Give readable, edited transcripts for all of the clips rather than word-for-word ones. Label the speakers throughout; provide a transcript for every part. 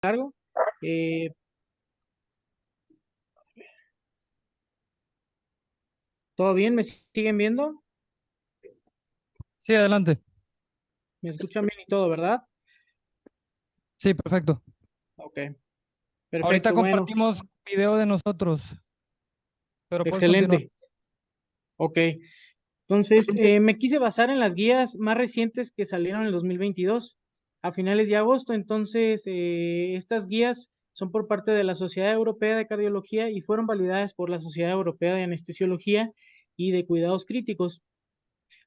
Speaker 1: largo. Eh, ¿Todo bien? ¿Me siguen viendo?
Speaker 2: Sí, adelante.
Speaker 1: ¿Me escuchan bien y todo, verdad?
Speaker 2: Sí, perfecto.
Speaker 1: Ok,
Speaker 2: Ahorita
Speaker 1: perfecto, bueno,
Speaker 2: compartimos video de nosotros, pero puedes continuar.
Speaker 1: excelente. Ok, entonces me quise basar en las guías más recientes que salieron en el 2022, a finales de agosto. Entonces, estas guías son por parte de la Sociedad Europea de Cardiología y fueron validadas por la Sociedad Europea de Anestesiología y de Cuidados Críticos.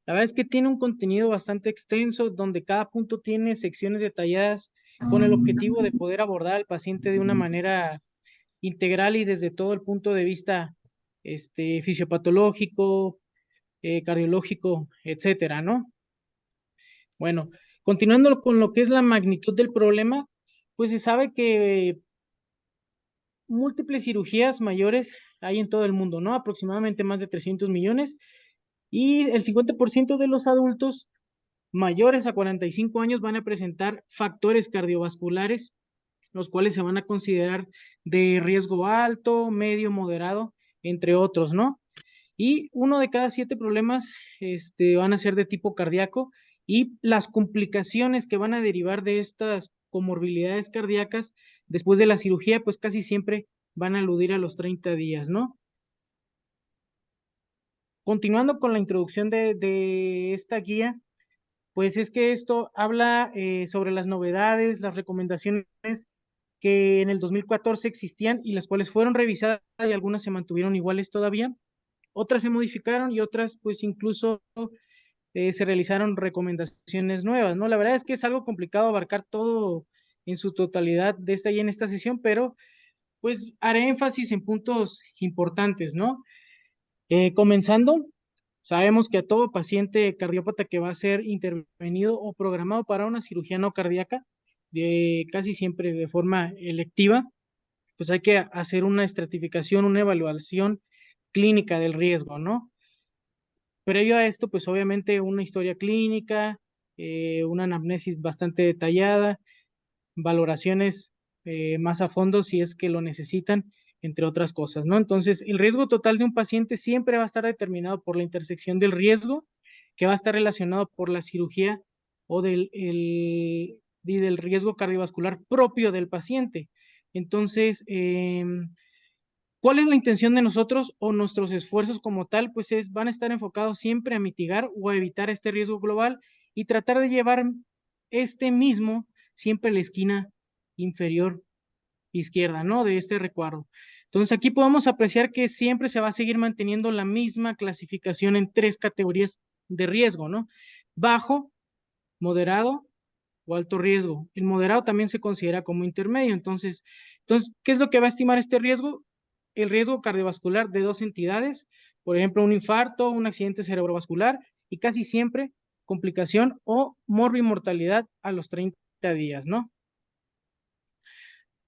Speaker 1: La verdad es que tiene un contenido bastante extenso donde cada punto tiene secciones detalladas con el objetivo de poder abordar al paciente de una manera integral y desde todo el punto de vista fisiopatológico, cardiológico, etcétera, ¿no? Bueno, continuando con lo que es la magnitud del problema, pues se sabe que múltiples cirugías mayores hay en todo el mundo, ¿no? Aproximadamente más de 300 millones y el 50% de los adultos mayores a 45 años van a presentar factores cardiovasculares, los cuales se van a considerar de riesgo alto, medio, moderado, entre otros, ¿no? Y uno de cada 7 problemas van a ser de tipo cardíaco y las complicaciones que van a derivar de estas comorbilidades cardíacas después de la cirugía, pues casi siempre van a aludir a los 30 días, ¿no? Continuando con la introducción de esta guía, pues es que esto habla sobre las novedades, las recomendaciones que en el 2014 existían y las cuales fueron revisadas y algunas se mantuvieron iguales todavía, otras se modificaron y otras pues incluso se realizaron recomendaciones nuevas, ¿no? La verdad es que es algo complicado abarcar todo en su totalidad de esta y en esta sesión, pero pues haré énfasis en puntos importantes, ¿no? Comenzando, sabemos que a todo paciente cardiópata que va a ser intervenido o programado para una cirugía no cardíaca, casi siempre de forma electiva, pues hay que hacer una estratificación, una evaluación clínica del riesgo, ¿no? Previo a esto, pues obviamente una historia clínica, una anamnesis bastante detallada, valoraciones más a fondo si es que lo necesitan, entre otras cosas, ¿no? Entonces, el riesgo total de un paciente siempre va a estar determinado por la intersección del riesgo, que va a estar relacionado por la cirugía o y del riesgo cardiovascular propio del paciente. Entonces, ¿cuál es la intención de nosotros o nuestros esfuerzos como tal? Pues van a estar enfocados siempre a mitigar o a evitar este riesgo global y tratar de llevar este mismo siempre a la esquina inferior izquierda, ¿no? De este recuadro. Entonces aquí podemos apreciar que siempre se va a seguir manteniendo la misma clasificación en 3 categorías de riesgo, ¿no? Bajo, moderado o alto riesgo. El moderado también se considera como intermedio. Entonces, ¿qué es lo que va a estimar este riesgo? El riesgo cardiovascular de dos entidades, por ejemplo, un infarto, un accidente cerebrovascular y casi siempre complicación o morbimortalidad a los 30 días, ¿no?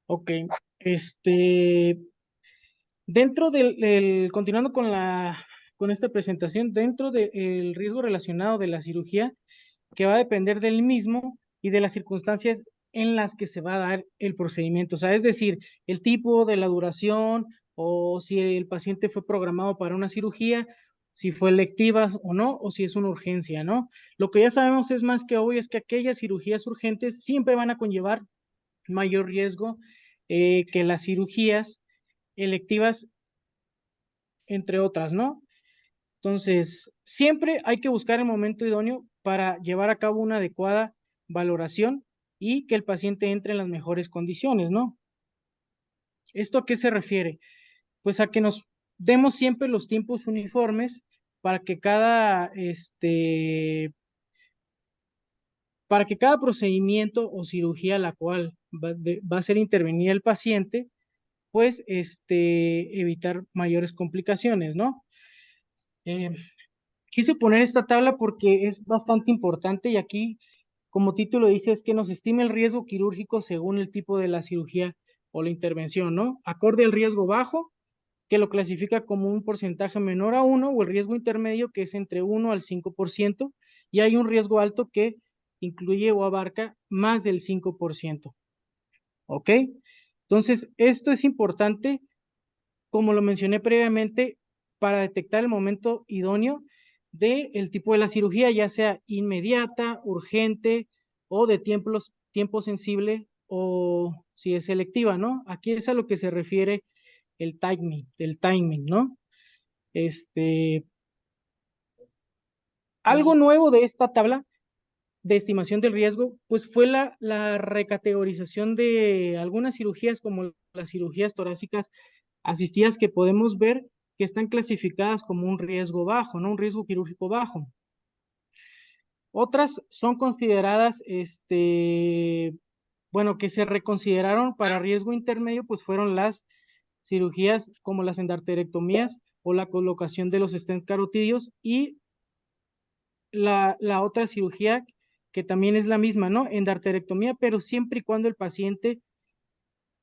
Speaker 1: Ok, este, continuando con con esta presentación, dentro del riesgo relacionado de la cirugía, que va a depender del mismo y de las circunstancias en las que se va a dar el procedimiento. O sea, es decir, el tipo de la duración o si el paciente fue programado para una cirugía, si fue electiva o no, o si es una urgencia, ¿no? Lo que ya sabemos es más que obvio es que aquellas cirugías urgentes siempre van a conllevar mayor riesgo que las cirugías electivas, entre otras, ¿no? Entonces, siempre hay que buscar el momento idóneo para llevar a cabo una adecuada valoración y que el paciente entre en las mejores condiciones, ¿no? ¿Esto a qué se refiere? Pues a que nos demos siempre los tiempos uniformes para que para que cada procedimiento o cirugía a la cual va a ser intervenida el paciente, pues evitar mayores complicaciones, ¿no? Eh, Quise poner esta tabla porque es bastante importante y aquí, como título dice, es que nos estima el riesgo quirúrgico según el tipo de la cirugía o la intervención, ¿no? Acorde al riesgo bajo, que lo clasifica como un porcentaje menor a uno, o el riesgo intermedio, que es entre 1 al 5%, y hay un riesgo alto que incluye o abarca más del 5%. ¿ok? Entonces, esto es importante, como lo mencioné previamente, para detectar el momento idóneo del tipo de la cirugía, ya sea inmediata, urgente o de tiempo sensible o si es selectiva, ¿no? Aquí es a lo que se refiere el timing, ¿no? Este, algo
Speaker 2: El,
Speaker 1: nuevo de esta tabla de estimación del riesgo, pues fue la recategorización de algunas cirugías como las cirugías torácicas asistidas que podemos ver que están clasificadas como un riesgo bajo, ¿no? Un riesgo quirúrgico bajo. Otras son consideradas, bueno, que se reconsideraron para riesgo intermedio, pues fueron las cirugías como las endarterectomías o la colocación de los stents carotídeos y la otra cirugía que también es la misma, ¿no? Endarterectomía, pero siempre y cuando el paciente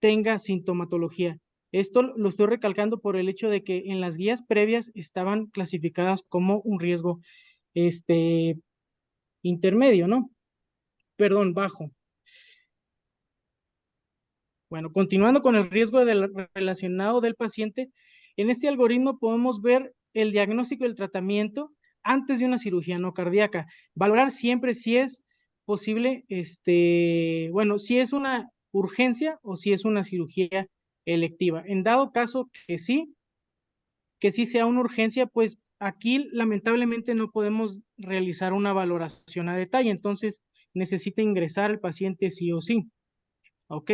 Speaker 1: tenga sintomatología. Esto lo estoy recalcando por el hecho de que en las guías previas estaban clasificadas como un riesgo, este, intermedio, ¿no? Perdón, bajo. Bueno, continuando con el riesgo relacionado del paciente, en este algoritmo podemos ver el diagnóstico y el tratamiento antes de una cirugía no cardíaca. Valorar siempre si es posible, bueno, si es una urgencia o si es una cirugía electiva. En dado caso que sí sea una urgencia, pues aquí lamentablemente no podemos realizar una valoración a detalle, entonces necesita ingresar el paciente sí o sí. ¿Ok?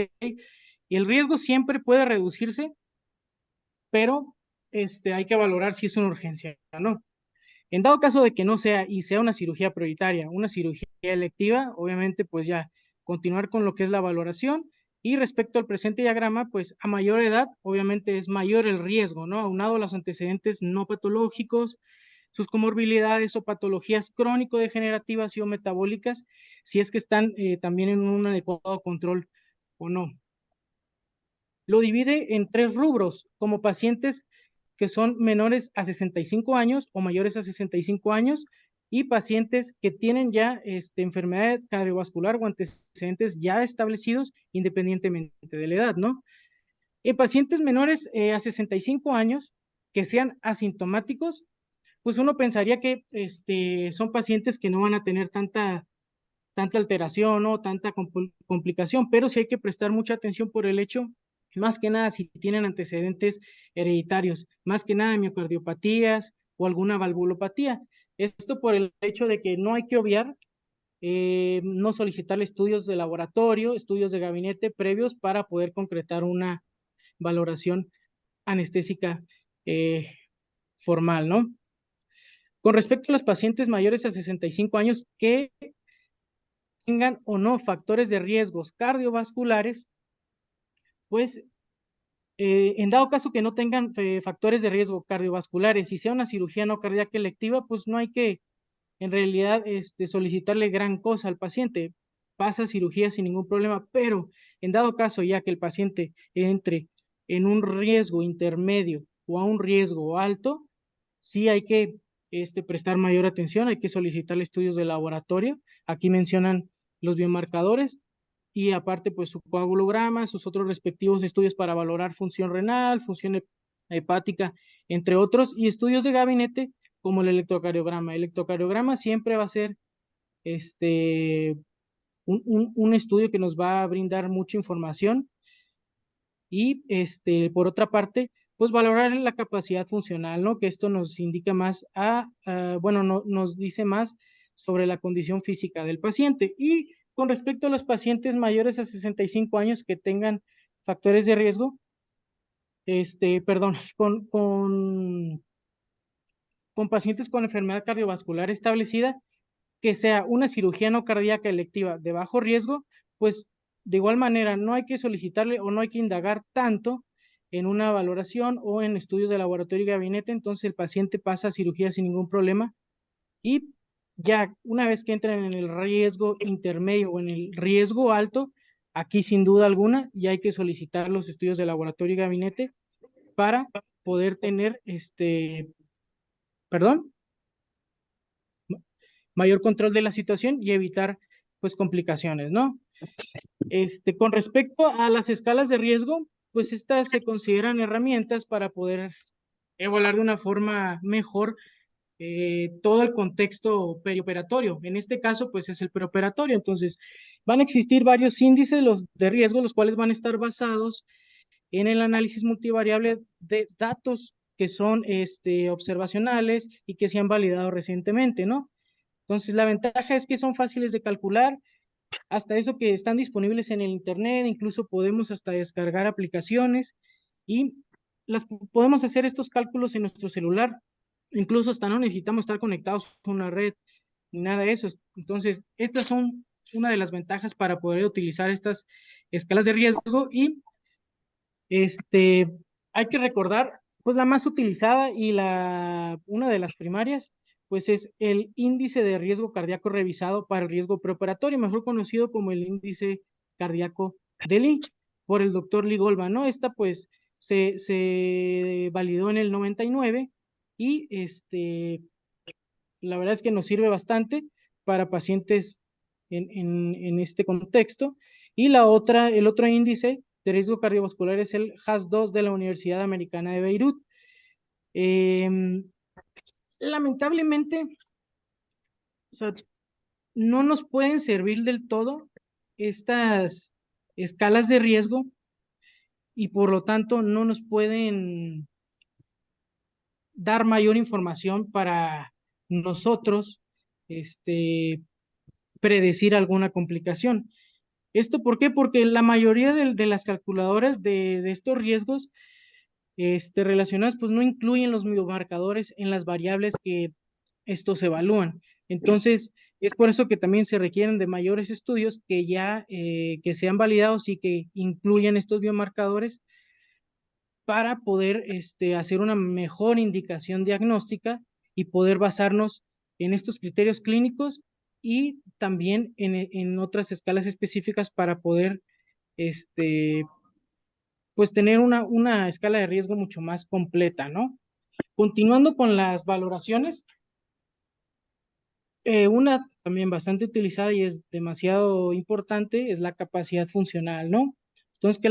Speaker 1: Y el riesgo siempre puede reducirse, pero hay que valorar si es una urgencia o no. En dado caso de que no sea y sea una cirugía prioritaria, una cirugía electiva, obviamente pues ya continuar con lo que es la valoración y respecto al presente diagrama, pues a mayor edad obviamente es mayor el riesgo, ¿no? Aunado a los antecedentes no patológicos, sus comorbilidades o patologías crónico-degenerativas y o metabólicas, si es que están también en un adecuado control o no. Lo divide en tres rubros, como pacientes que son menores a 65 años o mayores a 65 años y pacientes que tienen ya enfermedad cardiovascular o antecedentes ya establecidos independientemente de la edad, ¿no? En pacientes menores a 65 años que sean asintomáticos, pues uno pensaría que son pacientes que no van a tener tanta alteración o tanta complicación, pero sí hay que prestar mucha atención por el hecho, más que nada si tienen antecedentes hereditarios, más que nada miocardiopatías o alguna valvulopatía. Esto por el hecho de que no hay que obviar, no solicitar estudios de laboratorio, estudios de gabinete previos para poder concretar una valoración anestésica eh, formal, ¿no? Con respecto a los pacientes mayores a 65 años que tengan o no factores de riesgos cardiovasculares, pues en dado caso que no tengan factores de riesgo cardiovasculares y sea una cirugía no cardíaca electiva, pues no hay que en realidad solicitarle gran cosa al paciente. Pasa cirugía sin ningún problema, pero en dado caso ya que el paciente entre en un riesgo intermedio o a un riesgo alto, sí hay que prestar mayor atención, hay que solicitar estudios de laboratorio. Aquí mencionan los biomarcadores y aparte pues su coagulograma, sus otros respectivos estudios para valorar función renal, función hepática, entre otros, y estudios de gabinete como el electrocardiograma. El electrocardiograma siempre va a ser un estudio que nos va a brindar mucha información y por otra parte, pues valorar la capacidad funcional, ¿no? Que esto nos indica más bueno, nos dice más sobre la condición física del paciente. Y con respecto a los pacientes mayores a 65 años que tengan factores de riesgo, perdón, con pacientes con enfermedad cardiovascular establecida, que sea una cirugía no cardíaca electiva de bajo riesgo, pues de igual manera no hay que solicitarle o no hay que indagar tanto en una valoración o en estudios de laboratorio y gabinete, entonces el paciente pasa a cirugía sin ningún problema y ya una vez que entran en el riesgo intermedio o en el riesgo alto, aquí sin duda alguna ya hay que solicitar los estudios de laboratorio y gabinete para poder tener perdón, mayor control de la situación y evitar pues complicaciones, ¿no? Con respecto a las escalas de riesgo, pues estas se consideran herramientas para poder evaluar de una forma mejor todo el contexto perioperatorio. En este caso, pues es el preoperatorio. Entonces, van a existir varios índices de riesgo, los cuales van a estar basados en el análisis multivariable de datos que son observacionales y que se han validado recientemente, ¿no? Entonces, la ventaja es que son fáciles de calcular, hasta eso que están disponibles en el Internet, incluso podemos hasta descargar aplicaciones y podemos hacer estos cálculos en nuestro celular, incluso hasta no necesitamos estar conectados a una red ni nada de eso. Entonces, estas son una de las ventajas para poder utilizar estas escalas de riesgo y este, hay que recordar, pues la más utilizada y una de las primarias, pues es el índice de riesgo cardíaco revisado para el riesgo preoperatorio, mejor conocido como el índice cardíaco de Lee, por el doctor Lee Goldman, ¿no? Esta pues se validó en el 99 y la verdad es que nos sirve bastante para pacientes en este contexto. Y el otro índice de riesgo cardiovascular es el HAS-2 de la Universidad Americana de Beirut. Lamentablemente, o sea, no nos pueden servir del todo estas escalas de riesgo y por lo tanto no nos pueden dar mayor información para nosotros predecir alguna complicación. ¿Esto por qué? Porque la mayoría de las calculadoras de estos riesgos relacionadas pues no incluyen los biomarcadores en las variables que estos evalúan. Entonces, es por eso que también se requieren de mayores estudios que sean validados y que incluyan estos biomarcadores para poder hacer una mejor indicación diagnóstica y poder basarnos en estos criterios clínicos y también en otras escalas específicas para poder pues tener una escala de riesgo mucho más completa, ¿no? Continuando con las valoraciones, una también bastante utilizada y es demasiado importante es la capacidad funcional, ¿no? Entonces,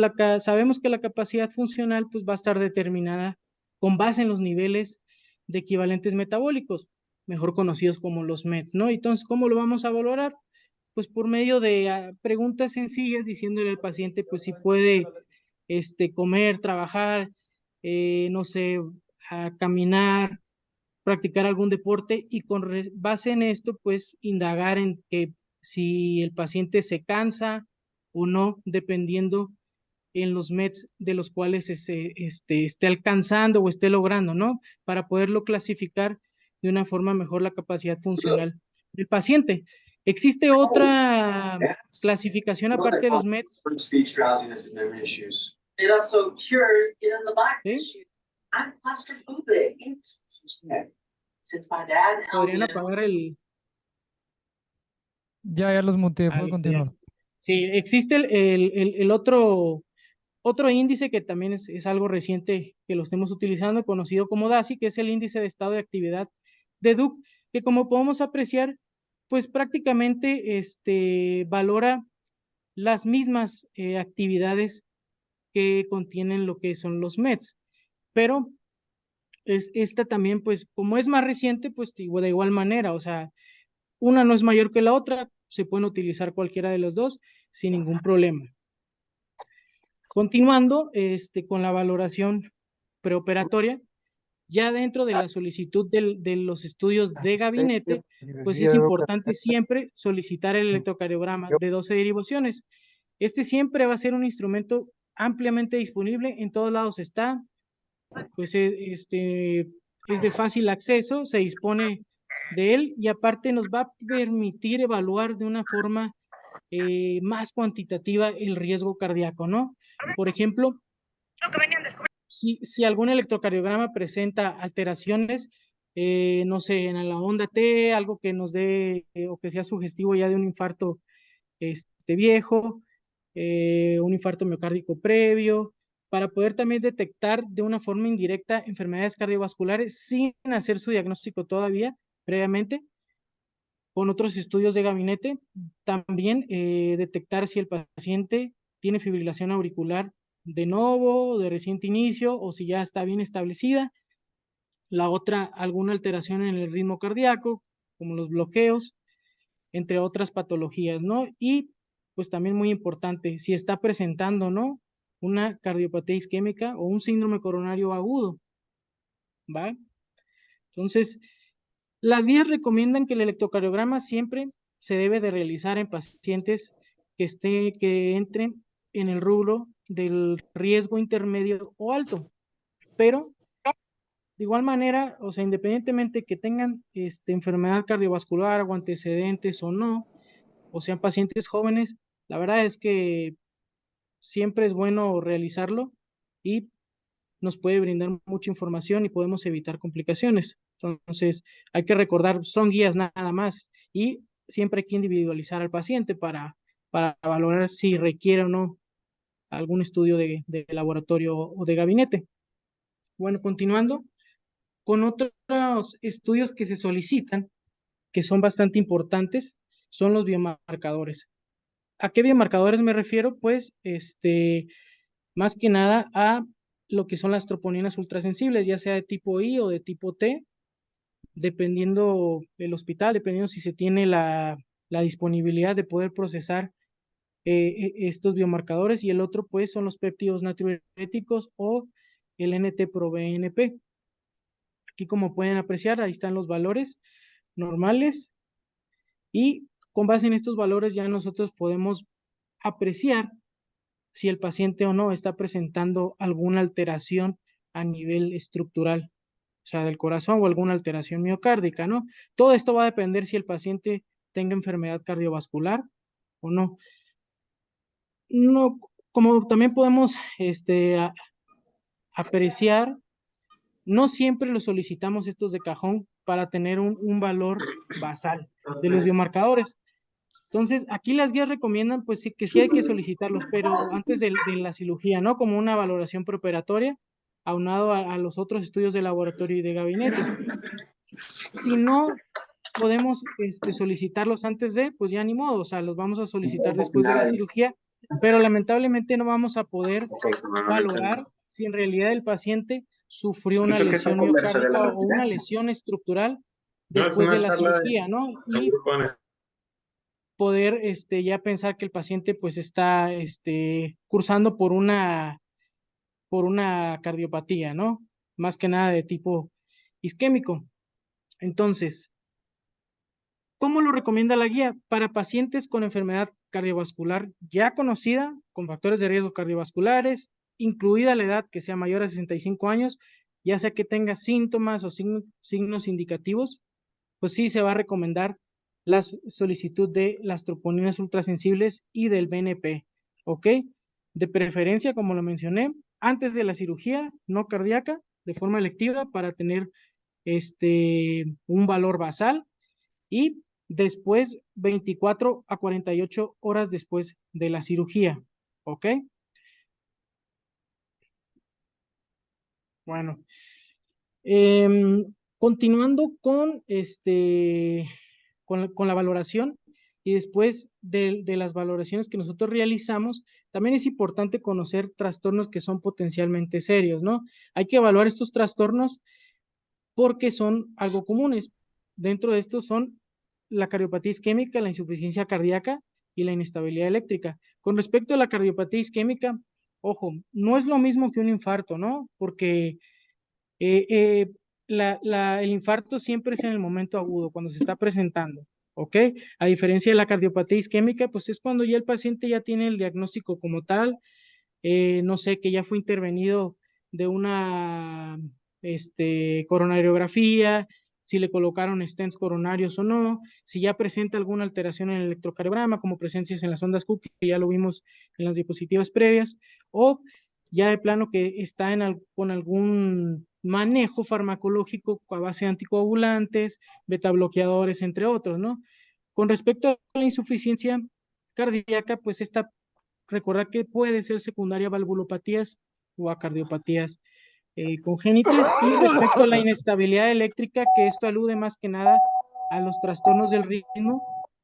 Speaker 1: sabemos que la capacidad funcional pues, va a estar determinada con base en los niveles de equivalentes metabólicos, mejor conocidos como los METs, ¿no? Entonces, ¿cómo lo vamos a valorar? Pues por medio de preguntas sencillas, diciéndole al paciente, pues si puede comer, trabajar, no sé, caminar, practicar algún deporte y con base en esto, pues indagar en que si el paciente se cansa o no, dependiendo en los METs de los cuales esté alcanzando o esté logrando, ¿no? Para poderlo clasificar de una forma mejor la capacidad funcional del paciente. ¿Existe otra clasificación aparte de los METs?
Speaker 3: Speech, drowsiness, and memory issues. It also cures get in the box
Speaker 1: ¿Sí?
Speaker 3: issues. I'm claustrophobic. Since my dad held
Speaker 1: Podrían
Speaker 3: me
Speaker 1: apagar el...
Speaker 2: Ya los muteé,
Speaker 1: Ah,
Speaker 2: puede
Speaker 1: listo, ya.
Speaker 2: continuar.
Speaker 1: Sí, existe el otro índice que también es algo reciente que lo estemos utilizando, conocido como DASI, que es el índice de estado de actividad de Duke, que como podemos apreciar, pues prácticamente valora las mismas actividades que contienen lo que son los METs, pero esta también, pues como es más reciente, pues de igual manera, o sea, una no es mayor que la otra, se pueden utilizar cualquiera de los dos sin ningún problema. Continuando con la valoración preoperatoria, ya dentro de la solicitud de los estudios de gabinete, pues es importante siempre solicitar el electrocardiograma de 12 derivaciones. Este siempre va a ser un instrumento ampliamente disponible, en todos lados está, pues es de fácil acceso, se dispone de él y aparte nos va a permitir evaluar de una forma más cuantitativa el riesgo cardíaco, ¿no? Por ejemplo, si algún electrocardiograma presenta alteraciones, no sé, en la onda T, algo que nos dé o que sea sugestivo ya de un infarto viejo, un infarto miocárdico previo, para poder también detectar de una forma indirecta enfermedades cardiovasculares sin hacer su diagnóstico todavía previamente. con otros estudios de gabinete, también detectar si el paciente tiene fibrilación auricular de novo, de reciente inicio, o si ya está bien establecida. La otra, alguna alteración en el ritmo cardíaco, como los bloqueos, entre otras patologías, ¿no? Y pues también muy importante, si está presentando, ¿no? Una cardiopatía isquémica o un síndrome coronario agudo, ¿va? Entonces, las guías recomiendan que el electrocardiograma siempre se debe de realizar en pacientes que entren en el rubro del riesgo intermedio o alto, pero de igual manera, o sea, independientemente que tengan enfermedad cardiovascular o antecedentes o no, o sean pacientes jóvenes, la verdad es que siempre es bueno realizarlo y nos puede brindar mucha información y podemos evitar complicaciones. Entonces, hay que recordar, son guías nada más y siempre hay que individualizar al paciente para valorar si requiere o no algún estudio de laboratorio o de gabinete. Bueno, continuando con otros estudios que se solicitan, que son bastante importantes, son los biomarcadores. ¿A qué biomarcadores me refiero? Pues, más que nada a lo que son las troponinas ultrasensibles, ya sea de tipo I o de tipo T, dependiendo el hospital, dependiendo si se tiene la disponibilidad de poder procesar estos biomarcadores, y el otro pues son los péptidos natriuréticos o el NT-proBNP. Aquí, como pueden apreciar, ahí están los valores normales y con base en estos valores ya nosotros podemos apreciar si el paciente o no está presentando alguna alteración a nivel estructural, o sea, del corazón o alguna alteración miocárdica, ¿no? Todo esto va a depender si el paciente tenga enfermedad cardiovascular o no. No, como también podemos apreciar, no siempre lo solicitamos estos de cajón para tener un valor basal de los biomarcadores. Entonces, aquí las guías recomiendan, pues sí, que sí hay que solicitarlos, pero antes de la cirugía, ¿no? Como una valoración preoperatoria, aunado a los otros estudios de laboratorio y de gabinete. Si no podemos solicitarlos antes de, pues ya ni modo, o sea, los vamos a solicitar después de la cirugía, pero lamentablemente no vamos a poder valorar si en realidad el paciente sufrió una lesión miocárdica o una lesión estructural después de la cirugía, ¿no? Y poder ya pensar que el paciente pues está cursando por una cardiopatía, ¿no? Más que nada de tipo isquémico. Entonces, ¿cómo lo recomienda la guía? Para pacientes con enfermedad cardiovascular ya conocida, con factores de riesgo cardiovasculares, incluida la edad que sea mayor a 65 años, ya sea que tenga síntomas o signos indicativos, pues sí se va a recomendar la solicitud de las troponinas ultrasensibles y del BNP, ¿ok? De preferencia, como lo mencioné, antes de la cirugía no cardíaca, de forma electiva, para tener un valor basal, y después 24 a 48 horas después de la cirugía, ¿ok? Bueno, continuando con con la valoración y después de las valoraciones que nosotros realizamos, también es importante conocer trastornos que son potencialmente serios, ¿no? Hay que evaluar estos trastornos porque son algo comunes. Dentro de estos son la cardiopatía isquémica, la insuficiencia cardíaca y la inestabilidad eléctrica. Con respecto a la cardiopatía isquémica, ojo, no es lo mismo que un infarto, ¿no? Porque eh, eh, el infarto siempre es en el momento agudo, cuando se está presentando, ¿ok? A diferencia de la cardiopatía isquémica, pues es cuando ya el paciente ya tiene el diagnóstico como tal, no sé, que ya fue intervenido de una coronariografía, si le colocaron stents coronarios o no, si ya presenta alguna alteración en el electrocardiograma, como presencias en las ondas Hooke, que ya lo vimos en las diapositivas previas, o ya de plano que está con algún manejo farmacológico a base de anticoagulantes, betabloqueadores, entre otros, ¿no? Con respecto a la insuficiencia cardíaca, pues recordar que puede ser secundaria a valvulopatías o a cardiopatías congénitas. Y respecto a la inestabilidad eléctrica, que esto alude más que nada a los trastornos del ritmo,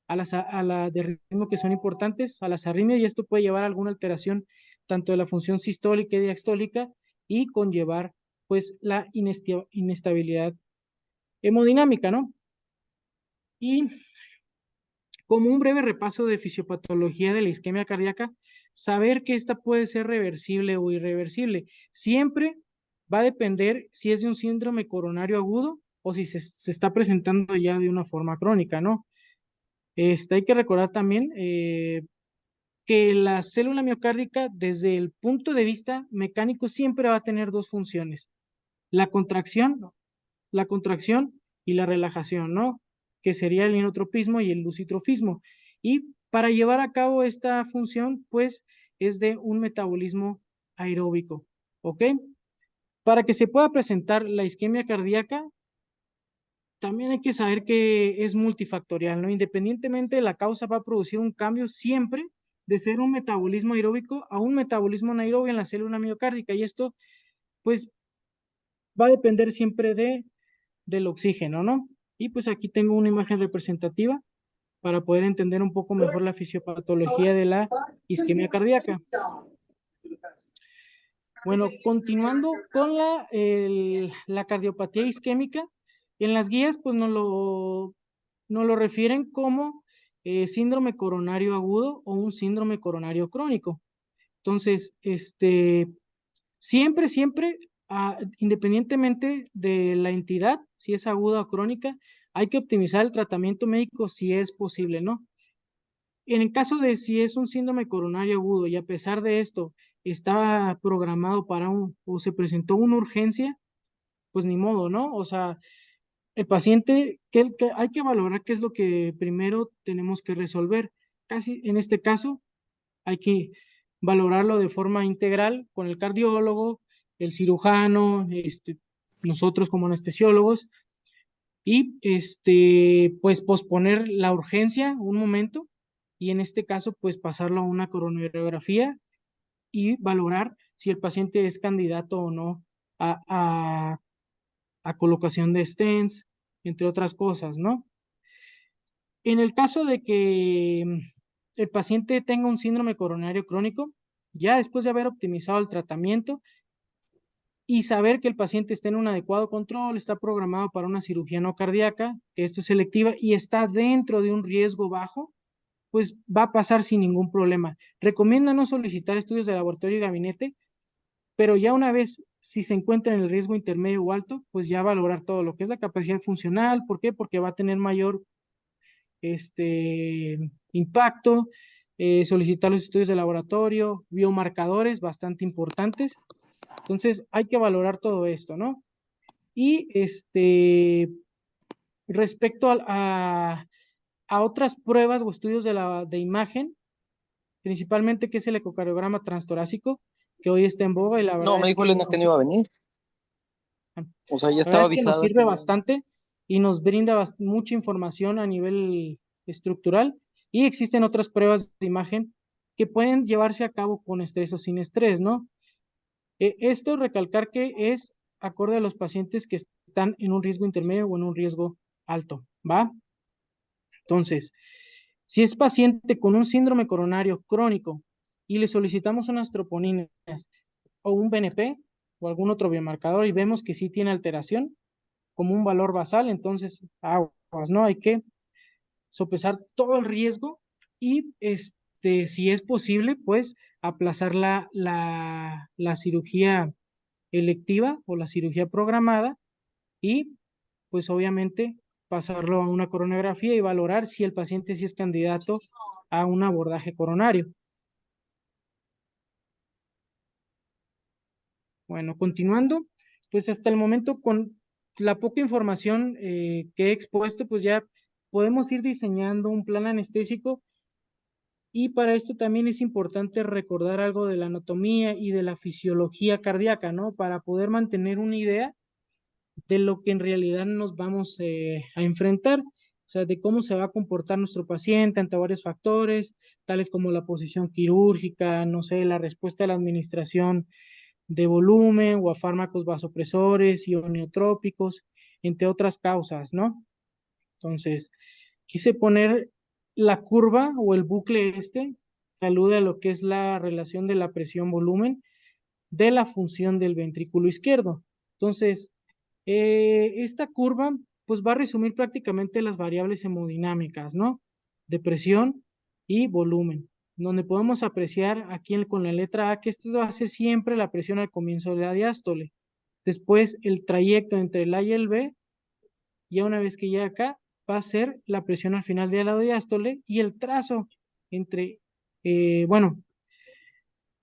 Speaker 1: a la de ritmo que son importantes, a las arritmias, y esto puede llevar a alguna alteración tanto de la función sistólica y diastólica y conllevar pues la inestabilidad hemodinámica, ¿no? Y como un breve repaso de fisiopatología de la isquemia cardíaca, saber que esta puede ser reversible o irreversible. Siempre va a depender si es de un síndrome coronario agudo o si se está presentando ya de una forma crónica, ¿no? Hay que recordar también que la célula miocárdica, desde el punto de vista mecánico, siempre va a tener dos funciones: la contracción, la contracción y la relajación, ¿no? Que sería el inotropismo y el lucitrofismo. Y para llevar a cabo esta función, pues es de un metabolismo aeróbico, ¿ok? Para que se pueda presentar la isquemia cardíaca, también hay que saber que es multifactorial, ¿no? Independientemente de la causa, va a producir un cambio siempre de ser un metabolismo aeróbico a un metabolismo anaerobio en la célula miocárdica. Y esto, pues, va a depender siempre del oxígeno, ¿no? Y pues aquí tengo una imagen representativa para poder entender un poco mejor la fisiopatología de la isquemia cardíaca. Bueno, continuando con la cardiopatía isquémica, en las guías pues nos lo refieren como síndrome coronario agudo o un síndrome coronario crónico. Entonces, siempre, independientemente de la entidad, si es aguda o crónica, hay que optimizar el tratamiento médico si es posible, ¿no? En el caso de si es un síndrome coronario agudo y a pesar de esto estaba programado para o se presentó una urgencia, pues ni modo, ¿no? O sea, el paciente, que hay que valorar qué es lo que primero tenemos que resolver. Casi en este caso, hay que valorarlo de forma integral con el cardiólogo, el cirujano, nosotros como anestesiólogos, y pues posponer la urgencia un momento, y en este caso, pues pasarlo a una coronariografía y valorar si el paciente es candidato o no a, a, a colocación de stents, entre otras cosas, ¿no? En el caso de que el paciente tenga un síndrome coronario crónico, ya después de haber optimizado el tratamiento y saber que el paciente está en un adecuado control, está programado para una cirugía no cardíaca, que esto es selectiva y está dentro de un riesgo bajo, pues va a pasar sin ningún problema. Recomienda no solicitar estudios de laboratorio y gabinete, pero ya una vez, si se encuentra en el riesgo intermedio o alto, pues ya valorar todo lo que es la capacidad funcional. ¿Por qué? Porque va a tener mayor impacto, solicitar los estudios de laboratorio, biomarcadores bastante importantes. Entonces hay que valorar todo esto, ¿no? Y respecto a otras pruebas o estudios de imagen, principalmente que es el ecocardiograma transtorácico, que hoy está en boga y la
Speaker 4: No,
Speaker 1: verdad
Speaker 4: me
Speaker 1: es
Speaker 4: dijo
Speaker 1: que
Speaker 4: Elena que no iba a venir. O sea, ya
Speaker 1: la verdad
Speaker 4: estaba
Speaker 1: es que nos
Speaker 4: avisada
Speaker 1: sirve
Speaker 4: que...
Speaker 1: bastante y nos brinda mucha información a nivel estructural, y existen otras pruebas de imagen que pueden llevarse a cabo con estrés o sin estrés, ¿no? Esto recalcar que es acorde a los pacientes que están en un riesgo intermedio o en un riesgo alto, ¿va? Entonces, si es paciente con un síndrome coronario crónico y le solicitamos unas troponinas o un BNP o algún otro biomarcador y vemos que sí tiene alteración como un valor basal, entonces aguas, ¿no? Hay que sopesar todo el riesgo y si es posible, pues aplazar la cirugía electiva o la cirugía programada y pues obviamente pasarlo a una coronografía y valorar si el paciente sí es candidato a un abordaje coronario. Bueno, continuando, pues hasta el momento con la poca información que he expuesto, pues ya podemos ir diseñando un plan anestésico, y para esto también es importante recordar algo de la anatomía y de la fisiología cardíaca, ¿no? Para poder mantener una idea de lo que en realidad nos vamos a enfrentar, o sea, de cómo se va a comportar nuestro paciente ante varios factores, tales como la posición quirúrgica, no sé, la respuesta a la administración de volumen o a fármacos vasopresores, ionotrópicos, entre otras causas, ¿no? Entonces, quise poner la curva o el bucle que alude a lo que es la relación de la presión-volumen de la función del ventrículo izquierdo. Entonces, esta curva pues va a resumir prácticamente las variables hemodinámicas, ¿no? De presión y volumen, donde podemos apreciar aquí con la letra A que esta va a ser siempre la presión al comienzo de la diástole. Después el trayecto entre el A y el B, ya una vez que llega acá, va a ser la presión al final de la diástole y el trazo entre, bueno,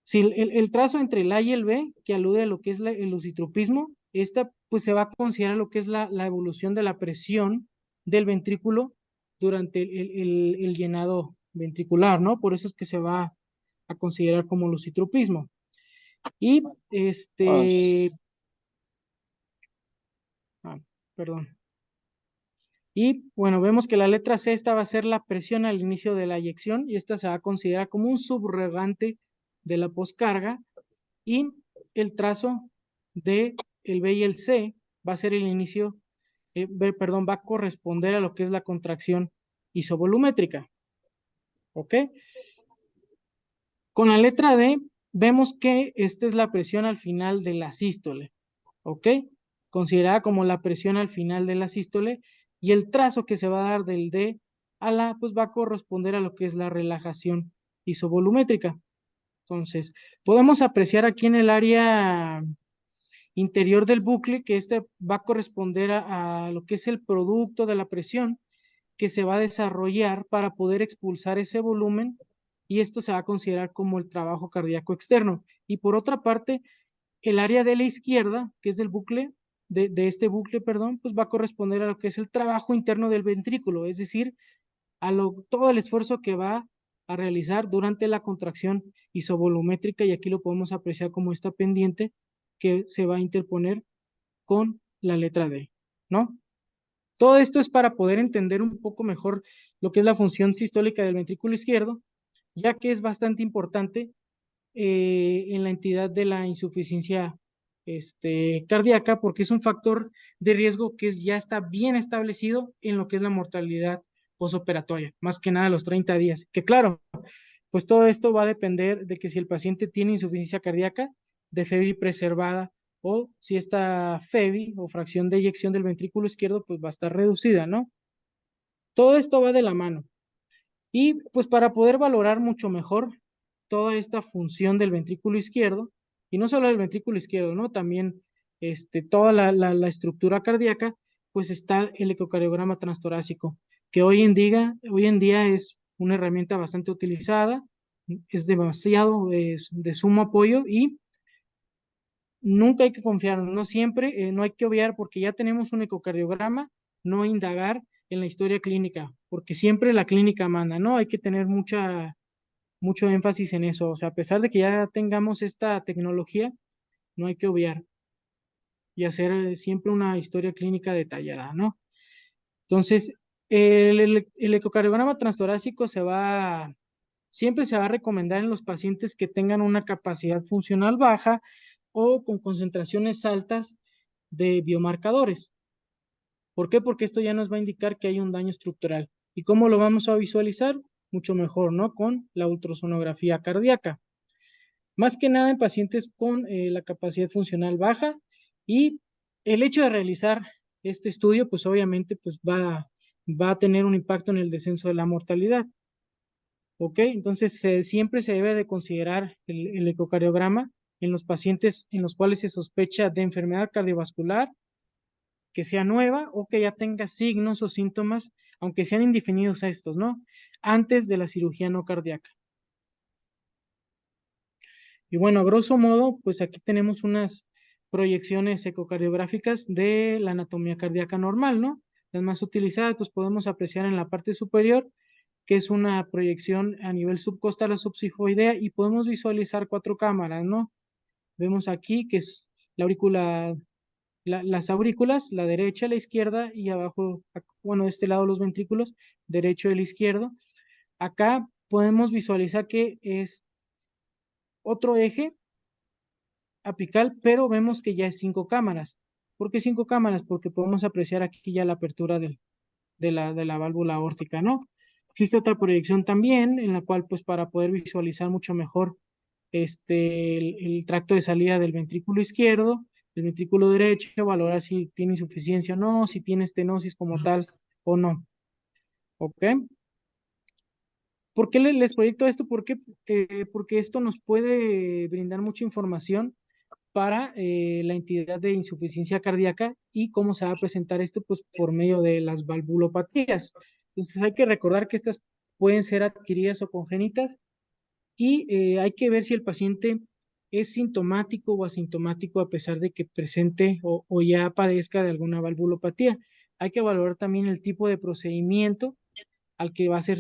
Speaker 1: si el trazo entre el A y el B, que alude a lo que es el lusitropismo, esta pues se va a considerar lo que es la evolución de la presión del ventrículo durante el llenado ventricular, ¿no? Por eso es que se va a considerar como lusitropismo. Y
Speaker 4: Ah, s-
Speaker 1: ah, perdón. Y bueno, vemos que la letra C esta va a ser la presión al inicio de la eyección y esta se va a considerar como un subrogante de la poscarga y el trazo de el B y el C va a ser el inicio, perdón, va a corresponder a lo que es la contracción isovolumétrica. ¿Ok? Con la letra D vemos que esta es la presión al final de la sístole. ¿Ok? Considerada como la presión al final de la sístole y el trazo que se va a dar del D a la, pues va a corresponder a lo que es la relajación isovolumétrica. Entonces, podemos apreciar aquí en el área interior del bucle, que este va a corresponder a lo que es el producto de la presión que se va a desarrollar para poder expulsar ese volumen y esto se va a considerar como el trabajo cardíaco externo. Y por otra parte, el área de la izquierda, que es del bucle, de este bucle, perdón, pues va a corresponder a lo que es el trabajo interno del ventrículo, es decir, todo el esfuerzo que va a realizar durante la contracción isovolumétrica y aquí lo podemos apreciar como esta pendiente que se va a interponer con la letra D, ¿no? Todo esto es para poder entender un poco mejor lo que es la función sistólica del ventrículo izquierdo, ya que es bastante importante en la entidad de la insuficiencia cardíaca, porque es un factor de riesgo que ya está bien establecido en lo que es la mortalidad posoperatoria, más que nada a los 30 días. Que claro, pues todo esto va a depender de que si el paciente tiene insuficiencia cardíaca, de FEBI preservada, o si esta FEBI o fracción de eyección del ventrículo izquierdo, pues va a estar reducida, ¿no? Todo esto va de la mano. Y pues para poder valorar mucho mejor toda esta función del ventrículo izquierdo, y no solo del ventrículo izquierdo, ¿no? También toda la estructura cardíaca, pues está el ecocardiograma transtorácico, que hoy en día es una herramienta bastante utilizada, es demasiado de sumo apoyo y nunca hay que confiar, no siempre, no hay que obviar porque ya tenemos un ecocardiograma, no indagar en la historia clínica, porque siempre la clínica manda, ¿no? Hay que tener mucho énfasis en eso, o sea, a pesar de que ya tengamos esta tecnología, no hay que obviar y hacer siempre una historia clínica detallada, ¿no? Entonces, el ecocardiograma transtorácico siempre se va a recomendar en los pacientes que tengan una capacidad funcional baja o con concentraciones altas de biomarcadores. ¿Por qué? Porque esto ya nos va a indicar que hay un daño estructural. ¿Y cómo lo vamos a visualizar? Mucho mejor, ¿no? Con la ultrasonografía cardíaca. Más que nada en pacientes con la capacidad funcional baja y el hecho de realizar este estudio, pues obviamente pues va a tener un impacto en el descenso de la mortalidad. ¿Ok? Entonces siempre se debe de considerar el ecocardiograma en los pacientes en los cuales se sospecha de enfermedad cardiovascular, que sea nueva o que ya tenga signos o síntomas, aunque sean indefinidos estos, ¿no? Antes de la cirugía no cardíaca. Y bueno, a grosso modo, pues aquí tenemos unas proyecciones ecocardiográficas de la anatomía cardíaca normal, ¿no? Las más utilizadas, pues podemos apreciar en la parte superior, que es una proyección a nivel subcostal o subsifoidea, y podemos visualizar cuatro cámaras, ¿no? Vemos aquí que es la aurícula, las aurículas, la derecha, la izquierda, y abajo, bueno, de este lado los ventrículos, derecho y el izquierdo. Acá podemos visualizar que es otro eje apical, pero vemos que ya es 5 cámaras. ¿Por qué 5 cámaras? Porque podemos apreciar aquí ya la apertura de la válvula aórtica, ¿no? Existe otra proyección también en la cual, pues, para poder visualizar mucho mejor el tracto de salida del ventrículo izquierdo, del ventrículo derecho, valorar si tiene insuficiencia o no, si tiene estenosis como tal o no. ¿Ok? ¿Por qué les proyecto esto? Porque esto nos puede brindar mucha información para la entidad de insuficiencia cardíaca y cómo se va a presentar esto, pues por medio de las valvulopatías. Entonces hay que recordar que estas pueden ser adquiridas o congénitas y hay que ver si el paciente es sintomático o asintomático a pesar de que presente o ya padezca de alguna valvulopatía. Hay que valorar también el tipo de procedimiento al que va a ser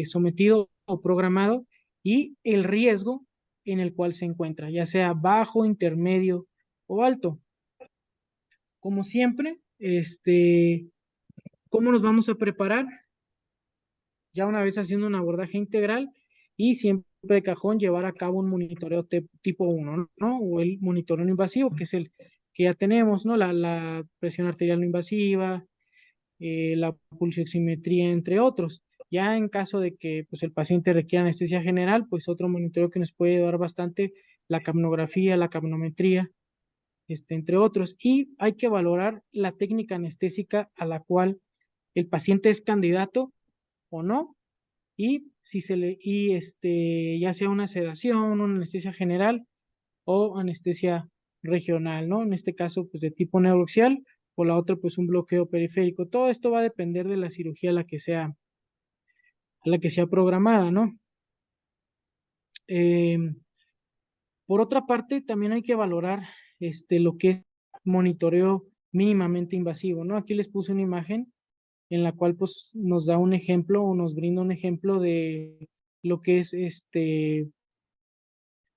Speaker 1: sometido o programado y el riesgo en el cual se encuentra, ya sea bajo, intermedio o alto. Como siempre, ¿cómo nos vamos a preparar? Ya una vez haciendo un abordaje integral y siempre de cajón llevar a cabo un monitoreo tipo 1, ¿no? O el monitoreo no invasivo, que es el que ya tenemos, ¿no? La presión arterial no invasiva, la pulsioximetría, entre otros. Ya en caso de que pues, el paciente requiera anestesia general, pues otro monitoreo que nos puede ayudar bastante, la capnografía, la capnometría, entre otros. Y hay que valorar la técnica anestésica a la cual el paciente es candidato o no, y si se le, y ya sea una sedación, una anestesia general o anestesia regional, ¿no? En este caso, pues de tipo neuroaxial, o la otra, pues un bloqueo periférico. Todo esto va a depender de la cirugía a la que sea programada, ¿no? Por otra parte, también hay que valorar lo que es monitoreo mínimamente invasivo, ¿no? Aquí les puse una imagen en la cual pues nos da un ejemplo o nos brinda un ejemplo de lo que es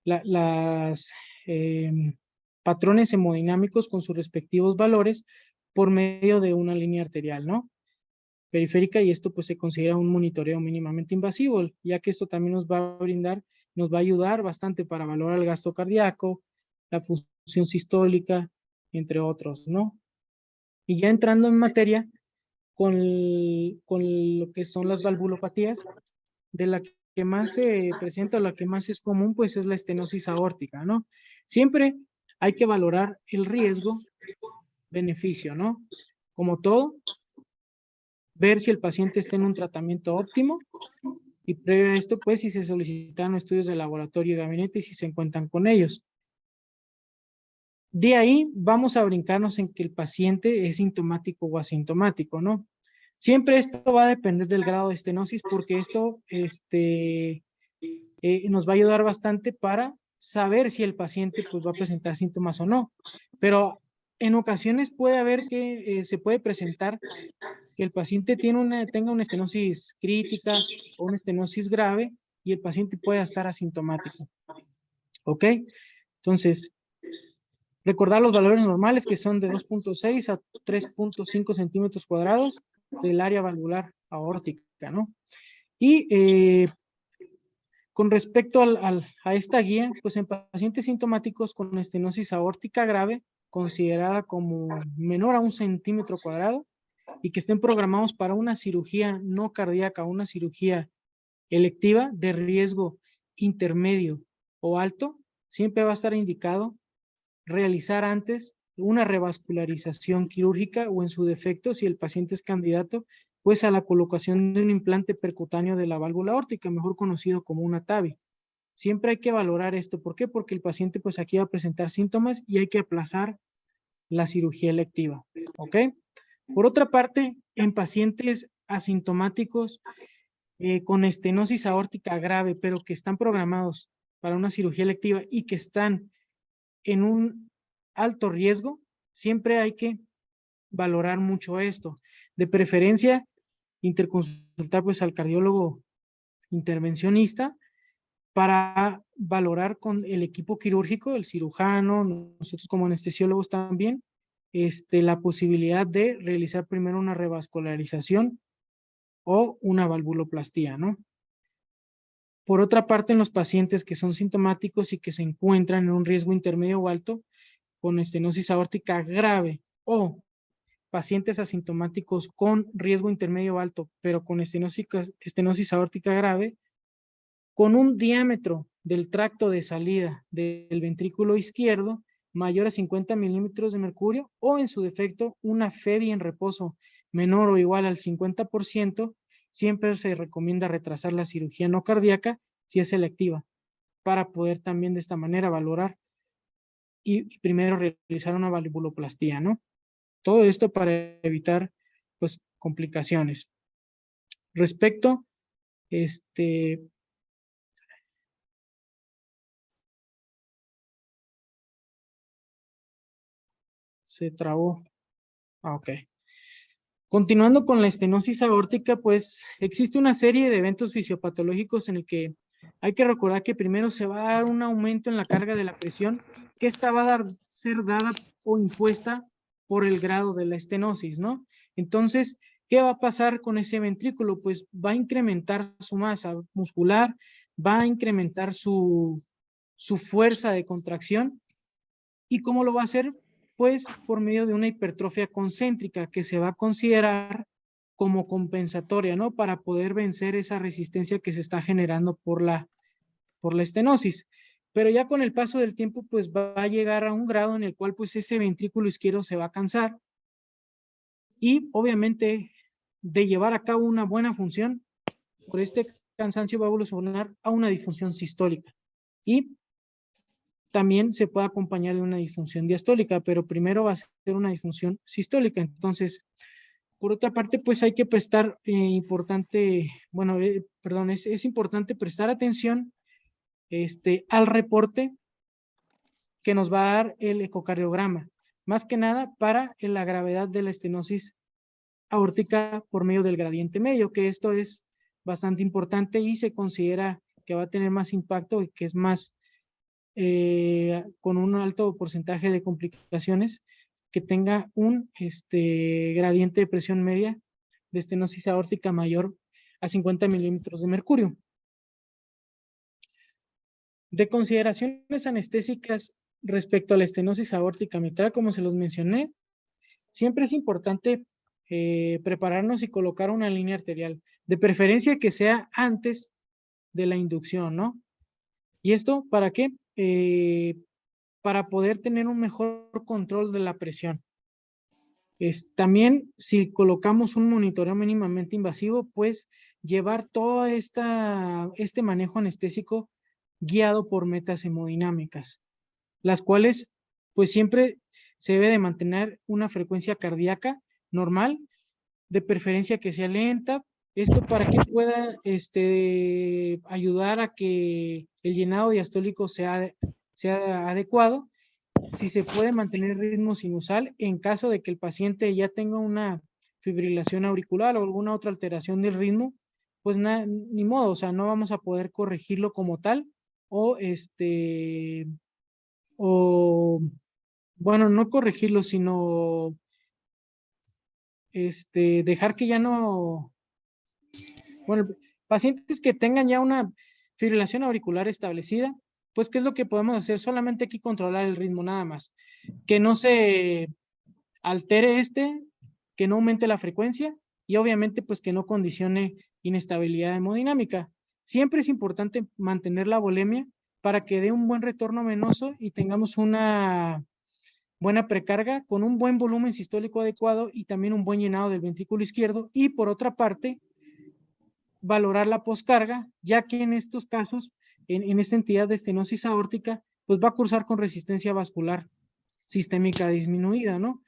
Speaker 1: las patrones hemodinámicos con sus respectivos valores por medio de una línea arterial, ¿no? Periférica, y esto pues se considera un monitoreo mínimamente invasivo, ya que esto también nos va a brindar, nos va a ayudar bastante para valorar el gasto cardíaco, la función sistólica, entre otros, ¿no? Y ya entrando en materia con lo que son las valvulopatías, de la que más se presenta o la que más es común, pues es la estenosis aórtica, ¿no? Siempre hay que valorar el riesgo-beneficio, ¿no? Como todo, ver si el paciente está en un tratamiento óptimo y previo a esto, pues si se solicitan estudios de laboratorio y gabinete y si se encuentran con ellos. De ahí vamos a brincarnos en que el paciente es sintomático o asintomático, ¿no? Siempre esto va a depender del grado de estenosis porque esto nos va a ayudar bastante para saber si el paciente pues, va a presentar síntomas o no. Pero en ocasiones puede haber que se puede presentar que el paciente tenga una estenosis crítica o una estenosis grave y el paciente pueda estar asintomático. ¿Ok? Entonces, recordar los valores normales que son de 2.6 a 3.5 centímetros cuadrados del área valvular aórtica, ¿no? Y con respecto a esta guía, pues en pacientes sintomáticos con estenosis aórtica grave, considerada como menor a 1 centímetro cuadrado, y que estén programados para una cirugía no cardíaca, una cirugía electiva de riesgo intermedio o alto, siempre va a estar indicado realizar antes una revascularización quirúrgica o en su defecto, si el paciente es candidato, pues a la colocación de un implante percutáneo de la válvula aórtica, mejor conocido como una TAVI. Siempre hay que valorar esto. ¿Por qué? Porque el paciente pues aquí va a presentar síntomas y hay que aplazar la cirugía electiva. ¿Ok? Por otra parte, en pacientes asintomáticos con estenosis aórtica grave, pero que están programados para una cirugía electiva y que están en un alto riesgo, siempre hay que valorar mucho esto. De preferencia, interconsultar pues al cardiólogo intervencionista para valorar con el equipo quirúrgico, el cirujano, nosotros como anestesiólogos también, la posibilidad de realizar primero una revascularización o una valvuloplastía, ¿no? Por otra parte, en los pacientes que son sintomáticos y que se encuentran en un riesgo intermedio o alto, con estenosis aórtica grave o pacientes asintomáticos con riesgo intermedio alto, pero con estenosis aórtica grave, con un diámetro del tracto de salida del ventrículo izquierdo mayor a 50 milímetros de mercurio, o en su defecto una FEBI en reposo menor o igual al 50%, siempre se recomienda retrasar la cirugía no cardíaca si es selectiva, para poder también de esta manera valorar y primero realizar una valvuloplastía, ¿no? Todo esto para evitar, pues, complicaciones. Respecto, se trabó. Ok. Continuando con la estenosis aórtica, pues existe una serie de eventos fisiopatológicos en el que hay que recordar que primero se va a dar un aumento en la carga de la presión, que esta va a ser dada o impuesta por el grado de la estenosis, ¿no? Entonces, ¿qué va a pasar con ese ventrículo? Pues va a incrementar su masa muscular, va a incrementar su fuerza de contracción. ¿Y cómo lo va a hacer? Pues por medio de una hipertrofia concéntrica que se va a considerar como compensatoria, ¿no? Para poder vencer esa resistencia que se está generando por la estenosis. Pero ya con el paso del tiempo, pues va a llegar a un grado en el cual pues ese ventrículo izquierdo se va a cansar y obviamente de llevar a cabo una buena función, por este cansancio va a evolucionar a una disfunción sistólica. Y también se puede acompañar de una disfunción diastólica, pero primero va a ser una disfunción sistólica. Entonces, por otra parte, pues hay que prestar es importante prestar atención al reporte que nos va a dar el ecocardiograma, más que nada para la gravedad de la estenosis aórtica por medio del gradiente medio, que esto es bastante importante y se considera que va a tener más impacto y que es más con un alto porcentaje de complicaciones, que tenga un gradiente de presión media de estenosis aórtica mayor a 50 milímetros de mercurio. De consideraciones anestésicas respecto a la estenosis aórtica mitral, como se los mencioné, siempre es importante prepararnos y colocar una línea arterial, de preferencia que sea antes de la inducción, ¿no? ¿Y esto para qué? Para poder tener un mejor control de la presión. También, si colocamos un monitoreo mínimamente invasivo, pues llevar todo este manejo anestésico guiado por metas hemodinámicas, las cuales pues siempre se debe de mantener una frecuencia cardíaca normal, de preferencia que sea lenta. Esto para que pueda ayudar a que el llenado diastólico sea adecuado. Si se puede mantener el ritmo sinusal, en caso de que el paciente ya tenga una fibrilación auricular o alguna otra alteración del ritmo, pues ni modo, o sea, no vamos a poder corregirlo como tal, o bueno, no corregirlo, sino dejar que ya no, bueno, pacientes que tengan ya una fibrilación auricular establecida, pues ¿qué es lo que podemos hacer? Solamente aquí controlar el ritmo nada más, que no se altere que no aumente la frecuencia y obviamente pues que no condicione inestabilidad hemodinámica. Siempre es importante mantener la volemia para que dé un buen retorno venoso y tengamos una buena precarga con un buen volumen sistólico adecuado y también un buen llenado del ventrículo izquierdo. Y por otra parte, valorar la poscarga, ya que en estos casos, en esta entidad de estenosis aórtica, pues va a cursar con resistencia vascular sistémica disminuida, ¿no?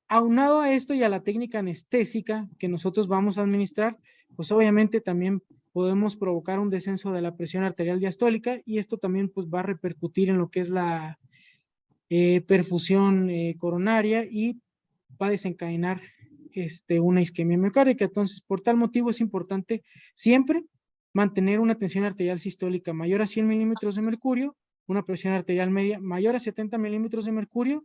Speaker 1: Aunado a esto y a la técnica anestésica que nosotros vamos a administrar, pues obviamente también podemos provocar un descenso de la presión arterial diastólica y esto también pues va a repercutir en lo que es la perfusión coronaria y va a desencadenar una isquemia miocárdica. Entonces, por tal motivo es importante siempre mantener una tensión arterial sistólica mayor a 100 milímetros de mercurio, una presión arterial media mayor a 70 milímetros de mercurio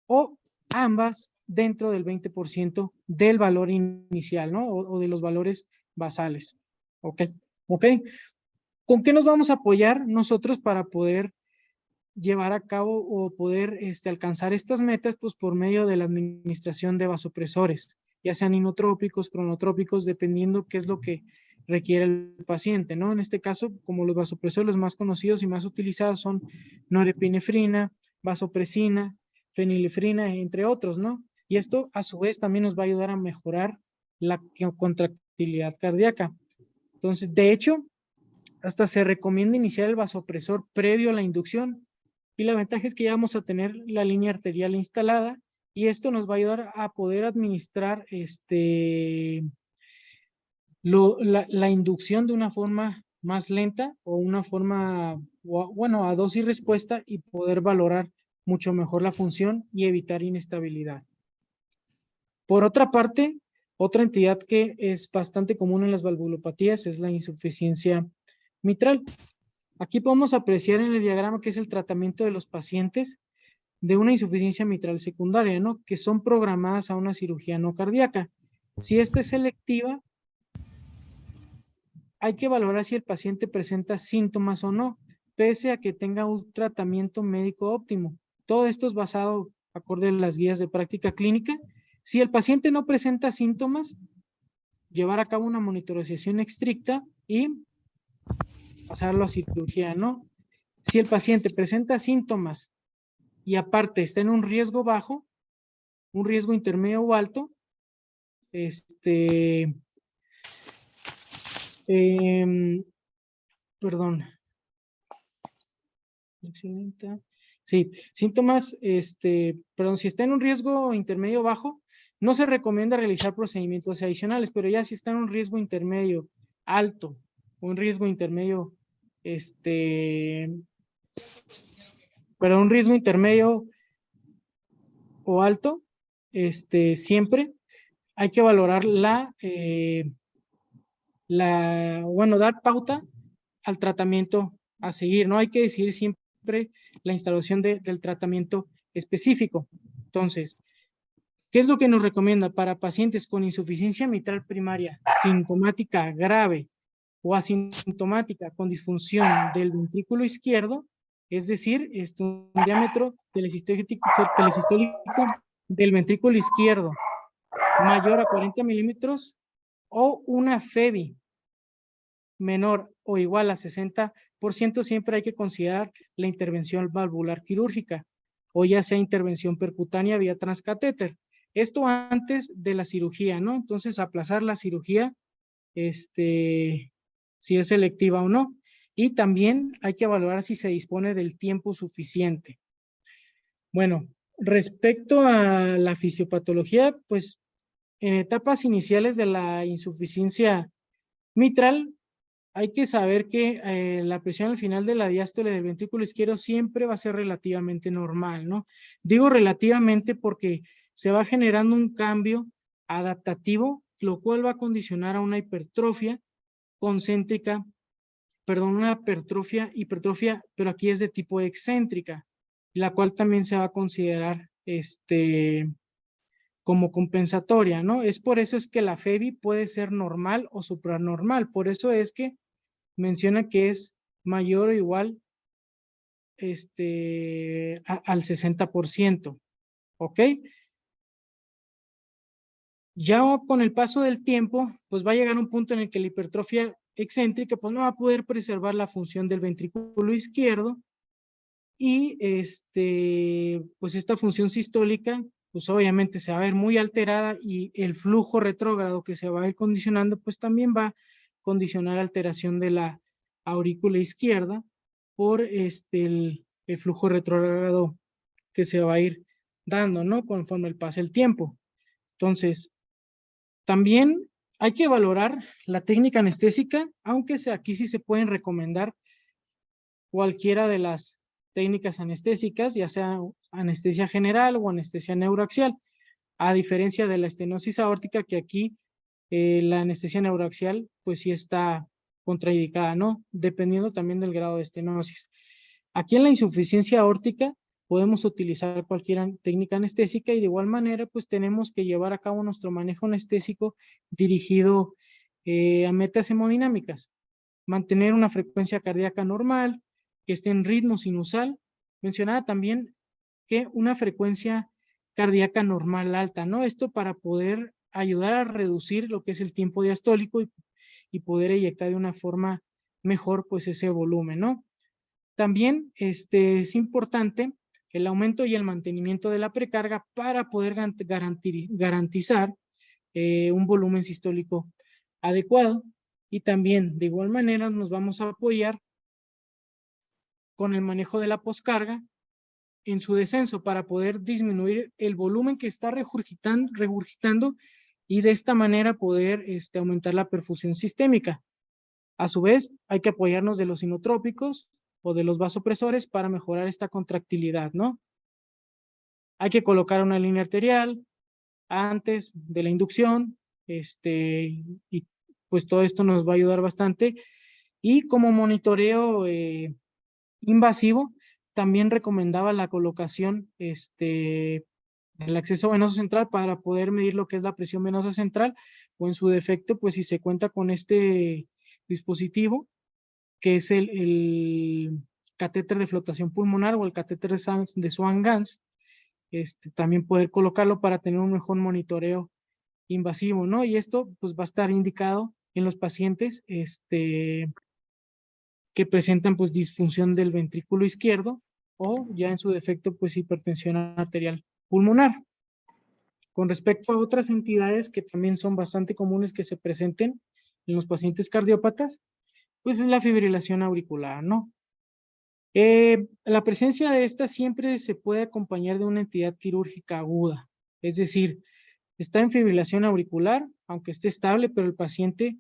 Speaker 1: o ambas dentro del 20% del valor inicial, ¿no? O de los valores basales. ¿Ok? ¿Ok? ¿Con qué nos vamos a apoyar nosotros para poder llevar a cabo o poder alcanzar estas metas pues por medio de la administración de vasopresores, ya sean inotrópicos, cronotrópicos, dependiendo qué es lo que requiere el paciente, ¿no? En este caso, como los vasopresores los más conocidos y más utilizados son norepinefrina, vasopresina, fenilefrina, entre otros, ¿no? Y esto a su vez también nos va a ayudar a mejorar la contractilidad cardíaca. Entonces, de hecho, hasta se recomienda iniciar el vasopresor previo a la inducción. Y la ventaja es que ya vamos a tener la línea arterial instalada y esto nos va a ayudar a poder administrar la inducción de una forma más lenta o una forma, bueno, a dosis respuesta y poder valorar mucho mejor la función y evitar inestabilidad. Por otra parte, otra entidad que es bastante común en las valvulopatías es la insuficiencia mitral. Aquí podemos apreciar en el diagrama que es el tratamiento de los pacientes de una insuficiencia mitral secundaria, ¿no? Que son programadas a una cirugía no cardíaca. Si esta es selectiva, hay que valorar si el paciente presenta síntomas o no, pese a que tenga un tratamiento médico óptimo. Todo esto es basado, acorde a las guías de práctica clínica. Si el paciente no presenta síntomas, llevar a cabo una monitorización estricta y pasarlo a cirugía, ¿no? Si el paciente presenta síntomas y aparte está en un riesgo bajo, un riesgo intermedio o alto, perdón. Sí, síntomas, perdón, si está en un riesgo intermedio o bajo, no se recomienda realizar procedimientos adicionales, pero ya si está en un riesgo intermedio alto o un riesgo intermedio, pero un riesgo intermedio o alto, siempre hay que valorar bueno, dar pauta al tratamiento a seguir, ¿no? Hay que decidir siempre la instalación del tratamiento específico. Entonces, ¿qué es lo que nos recomienda para pacientes con insuficiencia mitral primaria, sintomática grave o asintomática con disfunción del ventrículo izquierdo? Es decir, un diámetro telesistólico del ventrículo izquierdo mayor a 40 milímetros o una FEBI menor o igual a 60%, siempre hay que considerar la intervención valvular quirúrgica o ya sea intervención percutánea vía transcatéter. Esto antes de la cirugía, ¿no? Entonces, aplazar la cirugía, si es selectiva o no. Y también hay que valorar si se dispone del tiempo suficiente. Bueno, respecto a la fisiopatología, pues en etapas iniciales de la insuficiencia mitral, hay que saber que la presión al final de la diástole del ventrículo izquierdo siempre va a ser relativamente normal, ¿no? Digo relativamente porque se va generando un cambio adaptativo, lo cual va a condicionar a una hipertrofia concéntrica, perdón, una hipertrofia, pero aquí es de tipo excéntrica, la cual también se va a considerar como compensatoria, ¿no? Es por eso es que la FEBI puede ser normal o supranormal, por eso es que menciona que es mayor o igual al 60%, ¿ok? Ya con el paso del tiempo, pues va a llegar un punto en el que la hipertrofia excéntrica pues no va a poder preservar la función del ventrículo izquierdo y pues esta función sistólica pues obviamente se va a ver muy alterada y el flujo retrógrado que se va a ir condicionando pues también va a condicionar alteración de la aurícula izquierda por el flujo retrógrado que se va a ir dando, ¿no? Conforme pase el tiempo. Entonces, también hay que valorar la técnica anestésica, aunque aquí sí se pueden recomendar cualquiera de las técnicas anestésicas, ya sea anestesia general o anestesia neuroaxial, a diferencia de la estenosis aórtica, que aquí la anestesia neuroaxial pues sí está contraindicada, ¿no? Dependiendo también del grado de estenosis. Aquí en la insuficiencia aórtica podemos utilizar cualquier técnica anestésica y de igual manera pues tenemos que llevar a cabo nuestro manejo anestésico dirigido a metas hemodinámicas. Mantener una frecuencia cardíaca normal, que esté en ritmo sinusal, mencionaba también que una frecuencia cardíaca normal alta, ¿no? Esto para poder ayudar a reducir lo que es el tiempo diastólico y poder eyectar de una forma mejor pues ese volumen, ¿no? También es importante el aumento y el mantenimiento de la precarga para poder garantizar un volumen sistólico adecuado, y también de igual manera nos vamos a apoyar con el manejo de la poscarga en su descenso para poder disminuir el volumen que está regurgitando y de esta manera poder aumentar la perfusión sistémica. A su vez, hay que apoyarnos de los inotrópicos o de los vasopresores para mejorar esta contractilidad, ¿no? Hay que colocar una línea arterial antes de la inducción, y pues todo esto nos va a ayudar bastante. Y como monitoreo invasivo, también recomendaba la colocación del acceso venoso central para poder medir lo que es la presión venosa central, o en su defecto, pues si se cuenta con este dispositivo, que es el catéter de flotación pulmonar o el catéter de Swan-Ganz, también poder colocarlo para tener un mejor monitoreo invasivo, ¿no? Y esto pues va a estar indicado en los pacientes que presentan pues disfunción del ventrículo izquierdo o ya en su defecto pues hipertensión arterial pulmonar. Con respecto a otras entidades que también son bastante comunes que se presenten en los pacientes cardiópatas, pues es la fibrilación auricular, ¿no? La presencia de esta siempre se puede acompañar de una entidad quirúrgica aguda, es decir, está en fibrilación auricular, aunque esté estable, pero el paciente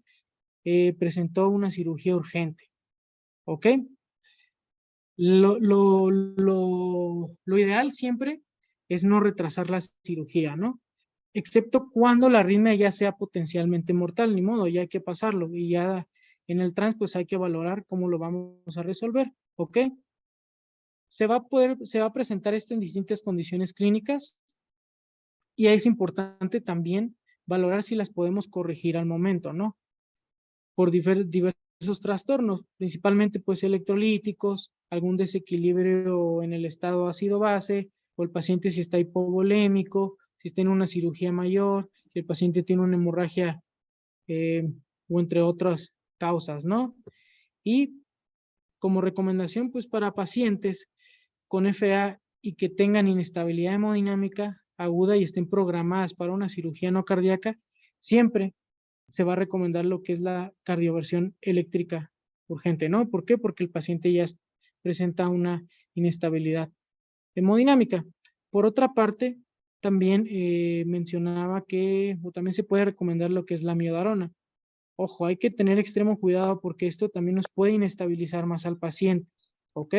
Speaker 1: presentó una cirugía urgente, ¿ok? Lo ideal siempre es no retrasar la cirugía, ¿no? Excepto cuando la arritmia ya sea potencialmente mortal, ni modo, ya hay que pasarlo, y ya en el trans pues hay que valorar cómo lo vamos a resolver, ¿ok? Se va a presentar esto en distintas condiciones clínicas, y es importante también valorar si las podemos corregir al momento, ¿no? Por diversos trastornos, principalmente pues electrolíticos, algún desequilibrio en el estado ácido-base, o el paciente si está hipovolémico, si está en una cirugía mayor, si el paciente tiene una hemorragia, o entre otras causas, ¿no? Y como recomendación, pues para pacientes con FA y que tengan inestabilidad hemodinámica aguda y estén programadas para una cirugía no cardíaca, siempre se va a recomendar lo que es la cardioversión eléctrica urgente, ¿no? ¿Por qué? Porque el paciente ya presenta una inestabilidad hemodinámica. Por otra parte, también mencionaba que, o también se puede recomendar lo que es la miodarona. Ojo, hay que tener extremo cuidado porque esto también nos puede inestabilizar más al paciente, ¿ok?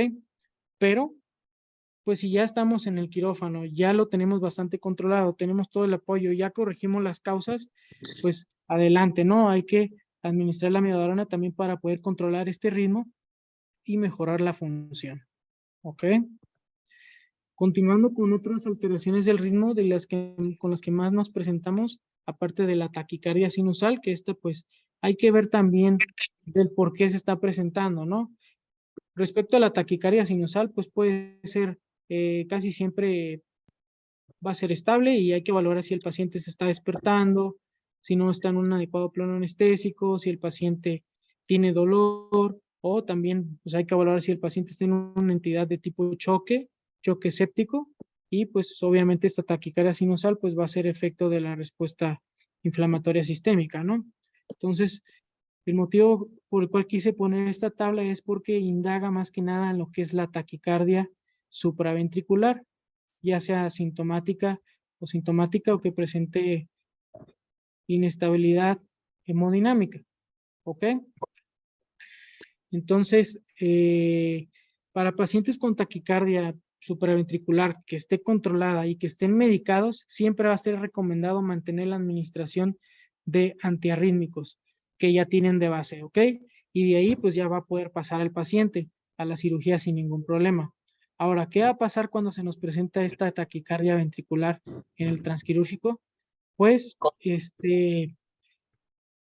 Speaker 1: Pero, pues si ya estamos en el quirófano, ya lo tenemos bastante controlado, tenemos todo el apoyo, ya corregimos las causas, pues adelante, ¿no? Hay que administrar la miodarona también para poder controlar este ritmo y mejorar la función, ¿ok? Continuando con otras alteraciones del ritmo con las que más nos presentamos, aparte de la taquicardia sinusal, que esta pues hay que ver también del por qué se está presentando, ¿no? Respecto a la taquicardia sinusal, pues puede ser casi siempre va a ser estable, y hay que valorar si el paciente se está despertando, si no está en un adecuado plano anestésico, si el paciente tiene dolor, o también pues hay que valorar si el paciente está en una entidad de tipo choque séptico, y pues obviamente esta taquicardia sinusal pues va a ser efecto de la respuesta inflamatoria sistémica, ¿no? Entonces, el motivo por el cual quise poner esta tabla es porque indaga más que nada en lo que es la taquicardia supraventricular, ya sea sintomática o que presente inestabilidad hemodinámica, ¿ok? Entonces, para pacientes con taquicardia supraventricular que esté controlada y que estén medicados, siempre va a ser recomendado mantener la administración de antiarrítmicos que ya tienen de base, ¿ok? Y de ahí pues ya va a poder pasar al paciente a la cirugía sin ningún problema. Ahora, ¿qué va a pasar cuando se nos presenta esta taquicardia ventricular en el transquirúrgico? Pues,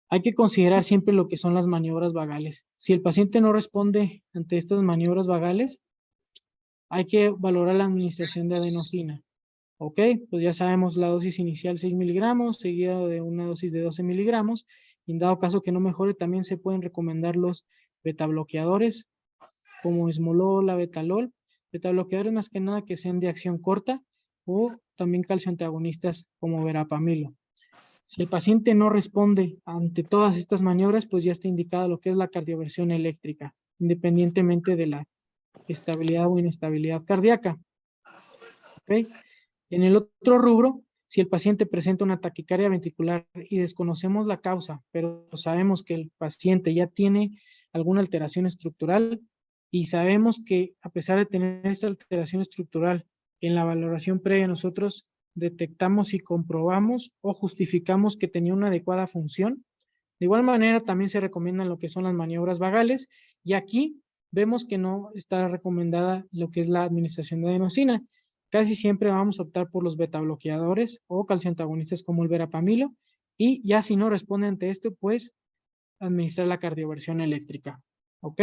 Speaker 1: hay que considerar siempre lo que son las maniobras vagales. Si el paciente no responde ante estas maniobras vagales, hay que valorar la administración de adenosina. ¿Ok? Pues ya sabemos la dosis inicial 6 miligramos, seguida de una dosis de 12 miligramos. Y en dado caso que no mejore, también se pueden recomendar los betabloqueadores, como esmolol, labetalol. Betabloqueadores más que nada que sean de acción corta, o también calcioantagonistas como verapamilo. Si el paciente no responde ante todas estas maniobras, pues ya está indicado lo que es la cardioversión eléctrica, independientemente de la estabilidad o inestabilidad cardíaca. ¿Ok? En el otro rubro, si el paciente presenta una taquicardia ventricular y desconocemos la causa, pero sabemos que el paciente ya tiene alguna alteración estructural y sabemos que a pesar de tener esta alteración estructural, en la valoración previa nosotros detectamos y comprobamos o justificamos que tenía una adecuada función. De igual manera, también se recomiendan lo que son las maniobras vagales y aquí vemos que no está recomendada lo que es la administración de adenosina. Casi siempre vamos a optar por los betabloqueadores o calcioantagonistas como el verapamilo y ya si no responde ante esto, pues administrar la cardioversión eléctrica. ¿Ok?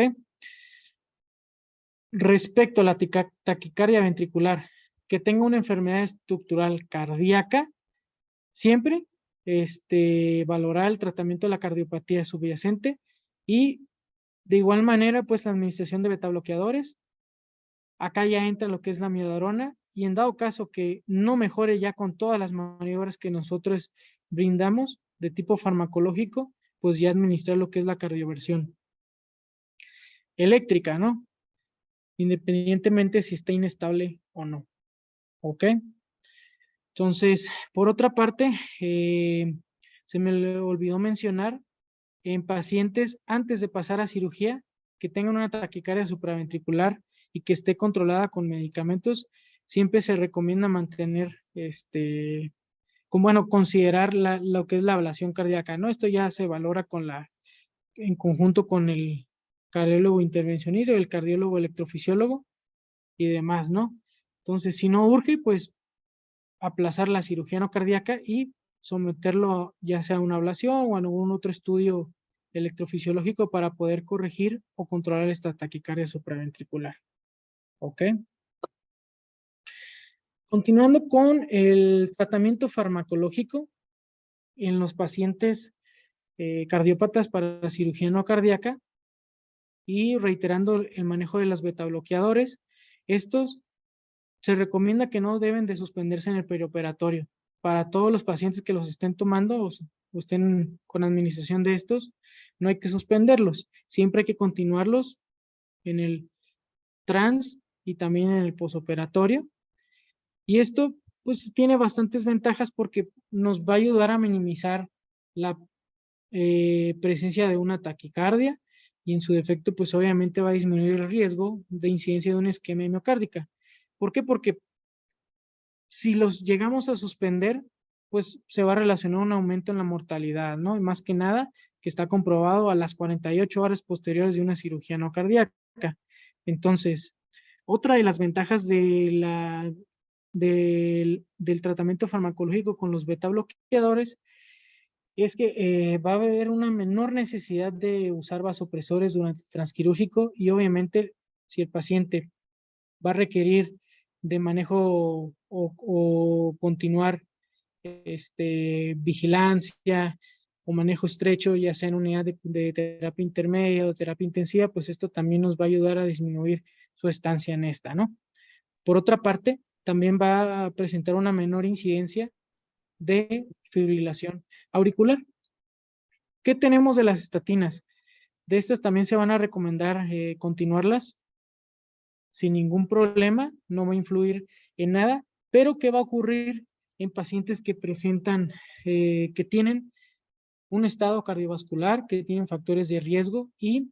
Speaker 1: Respecto a la taquicardia ventricular, que tenga una enfermedad estructural cardíaca, siempre valorar el tratamiento de la cardiopatía subyacente y de igual manera, pues la administración de betabloqueadores. Acá ya entra lo que es la miodarona y en dado caso que no mejore ya con todas las maniobras que nosotros brindamos de tipo farmacológico, pues ya administrar lo que es la cardioversión eléctrica, ¿no? Independientemente si está inestable o no. ¿Ok? Entonces, por otra parte, se me olvidó mencionar en pacientes antes de pasar a cirugía que tengan una taquicardia supraventricular y que esté controlada con medicamentos, siempre se recomienda mantener, considerar lo que es la ablación cardíaca, ¿no? Esto ya se valora en conjunto con el cardiólogo intervencionista o el cardiólogo electrofisiólogo y demás, ¿no? Entonces, si no urge, pues aplazar la cirugía no cardíaca y someterlo ya sea a una ablación o a algún otro estudio electrofisiológico para poder corregir o controlar esta taquicardia supraventricular. ¿Ok? Continuando con el tratamiento farmacológico en los pacientes cardiópatas para cirugía no cardíaca y reiterando el manejo de los betabloqueadores, estos se recomienda que no deben de suspenderse en el perioperatorio. Para todos los pacientes que los estén tomando o estén con administración de estos, no hay que suspenderlos. Siempre hay que continuarlos en el trans y también en el posoperatorio. Y esto pues tiene bastantes ventajas porque nos va a ayudar a minimizar la presencia de una taquicardia y en su defecto pues obviamente va a disminuir el riesgo de incidencia de una isquemia miocárdica. ¿Por qué? Porque si los llegamos a suspender, pues se va a relacionar un aumento en la mortalidad, ¿no? Y más que nada, que está comprobado a las 48 horas posteriores de una cirugía no cardíaca. Entonces, otra de las ventajas del tratamiento farmacológico con los beta bloqueadores es que va a haber una menor necesidad de usar vasopresores durante el transquirúrgico y obviamente si el paciente va a requerir de manejo o continuar vigilancia o manejo estrecho, ya sea en unidad de terapia intermedia o terapia intensiva, pues esto también nos va a ayudar a disminuir su estancia en esta, ¿no? Por otra parte, también va a presentar una menor incidencia de fibrilación auricular. ¿Qué tenemos de las estatinas? De estas también se van a recomendar continuarlas sin ningún problema, no va a influir en nada, pero ¿qué va a ocurrir en pacientes que presentan, que tienen un estado cardiovascular, que tienen factores de riesgo y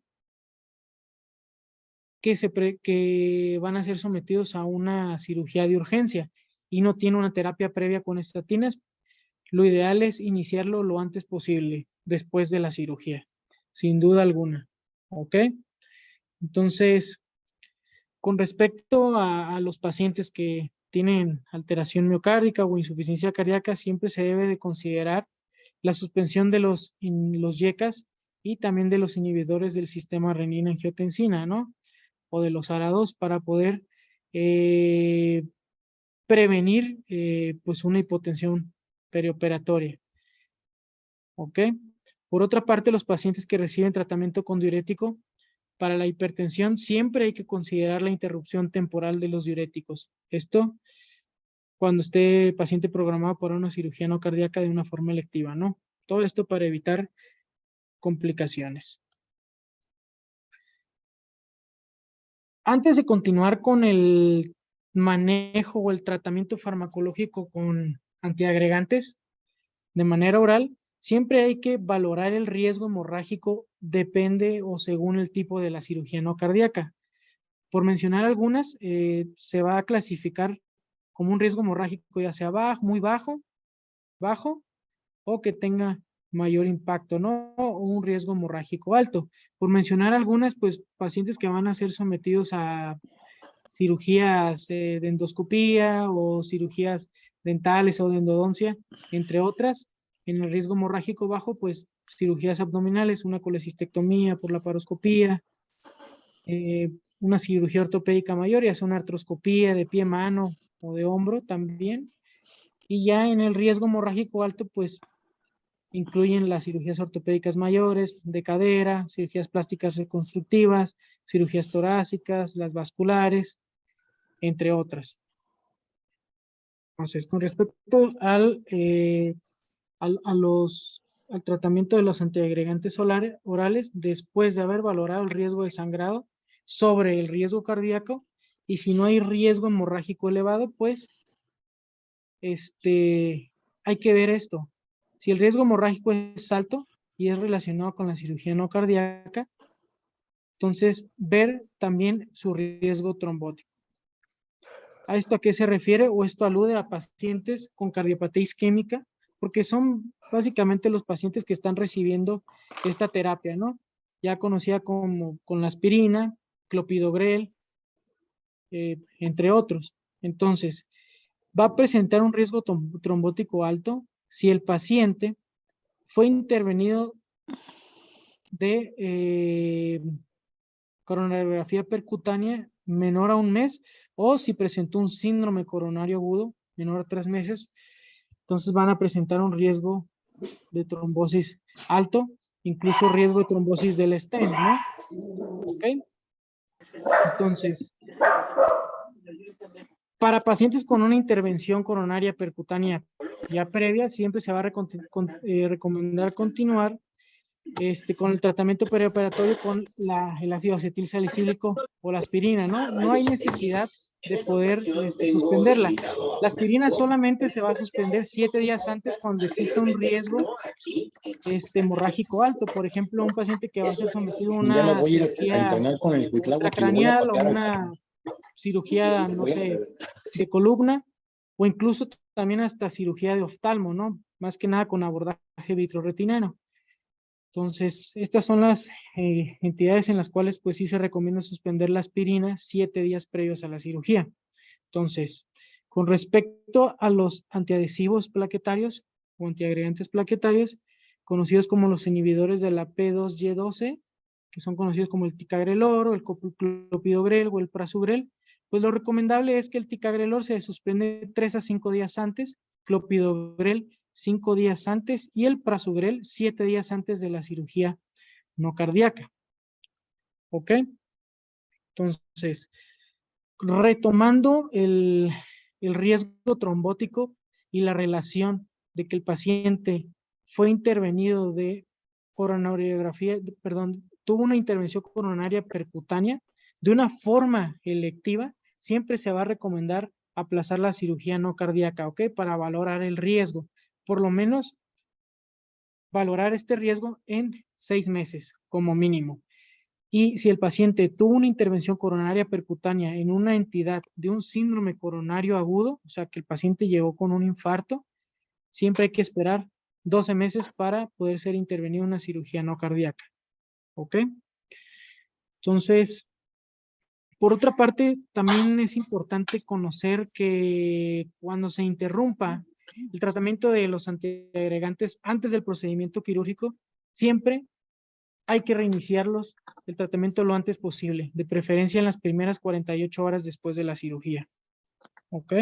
Speaker 1: que van a ser sometidos a una cirugía de urgencia y no tienen una terapia previa con estatinas? Lo ideal es iniciarlo lo antes posible, después de la cirugía, sin duda alguna. ¿Ok? Entonces, con respecto a los pacientes que tienen alteración miocárdica o insuficiencia cardíaca, siempre se debe de considerar la suspensión de los YECAs y también de los inhibidores del sistema renina-angiotensina, ¿no? O de los ARA2 para poder prevenir pues una hipotensión perioperatoria. ¿Ok? Por otra parte, los pacientes que reciben tratamiento con diurético para la hipertensión, siempre hay que considerar la interrupción temporal de los diuréticos. Esto cuando esté paciente programado para una cirugía no cardíaca de una forma electiva, ¿no? Todo esto para evitar complicaciones. Antes de continuar con el manejo o el tratamiento farmacológico con antiagregantes de manera oral, siempre hay que valorar el riesgo hemorrágico, depende o según el tipo de la cirugía no cardíaca. Por mencionar algunas, se va a clasificar como un riesgo hemorrágico ya sea bajo, muy bajo, bajo, o que tenga mayor impacto, ¿no? O un riesgo hemorrágico alto. Por mencionar algunas, pues pacientes que van a ser sometidos a cirugías de endoscopía o cirugías dentales o de endodoncia, entre otras. En el riesgo hemorrágico bajo, pues cirugías abdominales, una colecistectomía por laparoscopía, una cirugía ortopédica mayor, ya sea una artroscopía de pie, mano o de hombro también. Y ya en el riesgo hemorrágico alto, pues incluyen las cirugías ortopédicas mayores, de cadera, cirugías plásticas reconstructivas, cirugías torácicas, las vasculares, entre otras. Entonces, con respecto al tratamiento de los antiagregantes orales, después de haber valorado el riesgo de sangrado sobre el riesgo cardíaco, y si no hay riesgo hemorrágico elevado, pues hay que ver esto. Si el riesgo hemorrágico es alto y es relacionado con la cirugía no cardíaca, entonces ver también su riesgo trombótico. ¿A esto a qué se refiere? O esto alude a pacientes con cardiopatía isquémica, porque son básicamente los pacientes que están recibiendo esta terapia, ¿no? Ya conocida como con la aspirina, clopidogrel, entre otros. Entonces, va a presentar un riesgo trombótico alto si el paciente fue intervenido de coronariografía percutánea menor a un mes, o si presentó un síndrome coronario agudo menor a 3 meses, entonces van a presentar un riesgo de trombosis alto, incluso riesgo de trombosis del stent, ¿no? ¿Ok? Entonces, para pacientes con una intervención coronaria percutánea ya previa, siempre se va a recomendar continuar con el tratamiento perioperatorio con el ácido acetil salicílico o la aspirina, ¿no? No hay necesidad de poder suspenderla. La aspirina solamente se va a suspender 7 días antes cuando exista un riesgo hemorrágico alto. Por ejemplo, un paciente que va a ser sometido a una cirugía intracraneal o una cirugía, no sé, de columna, o incluso también hasta cirugía de oftalmo, ¿no? Más que nada con abordaje vitroretinano. Entonces, estas son las entidades en las cuales pues sí se recomienda suspender la aspirina 7 días previos a la cirugía. Entonces, con respecto a los antiadhesivos plaquetarios o antiagregantes plaquetarios, conocidos como los inhibidores de la P2Y12, que son conocidos como el ticagrelor o el clopidogrel o el prasugrel, pues lo recomendable es que el ticagrelor se suspende 3 a 5 días antes, clopidogrel 5 días antes y el prasugrel 7 días antes de la cirugía no cardíaca. ¿Ok? Entonces, retomando el riesgo trombótico y la relación de que el paciente fue intervenido de coronariografía, perdón, tuvo una intervención coronaria percutánea de una forma electiva, siempre se va a recomendar aplazar la cirugía no cardíaca, ¿ok? Para valorar el riesgo. Por lo menos valorar este riesgo en 6 meses como mínimo. Y si el paciente tuvo una intervención coronaria percutánea en una entidad de un síndrome coronario agudo, o sea que el paciente llegó con un infarto, siempre hay que esperar 12 meses para poder ser intervenido en una cirugía no cardíaca. ¿Ok? Entonces, por otra parte, también es importante conocer que cuando se interrumpa el tratamiento de los antiagregantes antes del procedimiento quirúrgico, siempre hay que reiniciarlos, el tratamiento lo antes posible, de preferencia en las primeras 48 horas después de la cirugía. ¿Ok?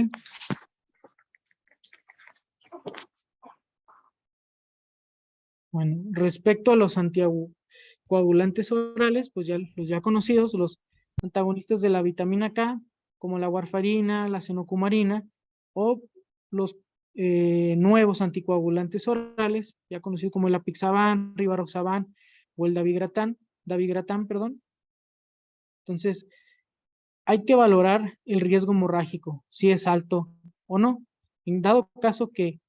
Speaker 1: Bueno, respecto a los anticoagulantes orales, pues ya los ya conocidos, los antagonistas de la vitamina K, como la warfarina, la cenocumarina, o los nuevos anticoagulantes orales, ya conocidos como el apixaban, rivaroxaban o el dabigatran, perdón. Entonces, hay que valorar el riesgo hemorrágico, si es alto o no. En dado caso que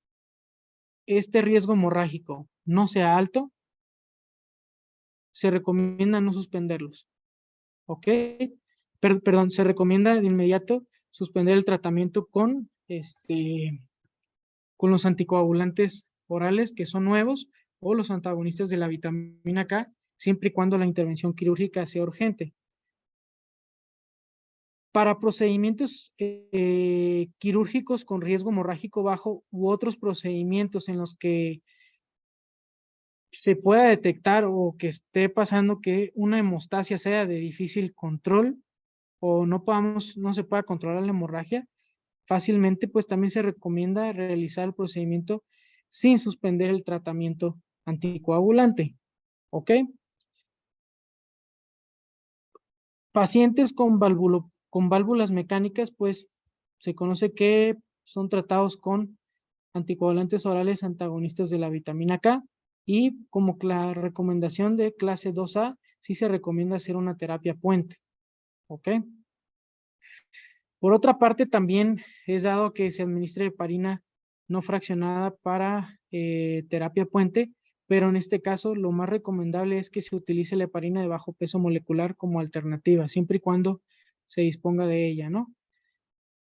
Speaker 1: este riesgo hemorrágico no sea alto, se recomienda no suspenderlos. ¿Ok? Perdón, se recomienda de inmediato suspender el tratamiento con los anticoagulantes orales que son nuevos o los antagonistas de la vitamina K, siempre y cuando la intervención quirúrgica sea urgente. Para procedimientos quirúrgicos con riesgo hemorrágico bajo u otros procedimientos en los que se pueda detectar o que esté pasando que una hemostasia sea de difícil control o no se pueda controlar la hemorragia, fácilmente pues también se recomienda realizar el procedimiento sin suspender el tratamiento anticoagulante. ¿Ok? Pacientes con válvulas mecánicas, pues se conoce que son tratados con anticoagulantes orales antagonistas de la vitamina K y como la recomendación de clase 2A, sí se recomienda hacer una terapia puente. ¿Ok? Por otra parte, también es dado que se administre heparina no fraccionada para terapia puente, pero en este caso lo más recomendable es que se utilice la heparina de bajo peso molecular como alternativa, siempre y cuando se disponga de ella, ¿no?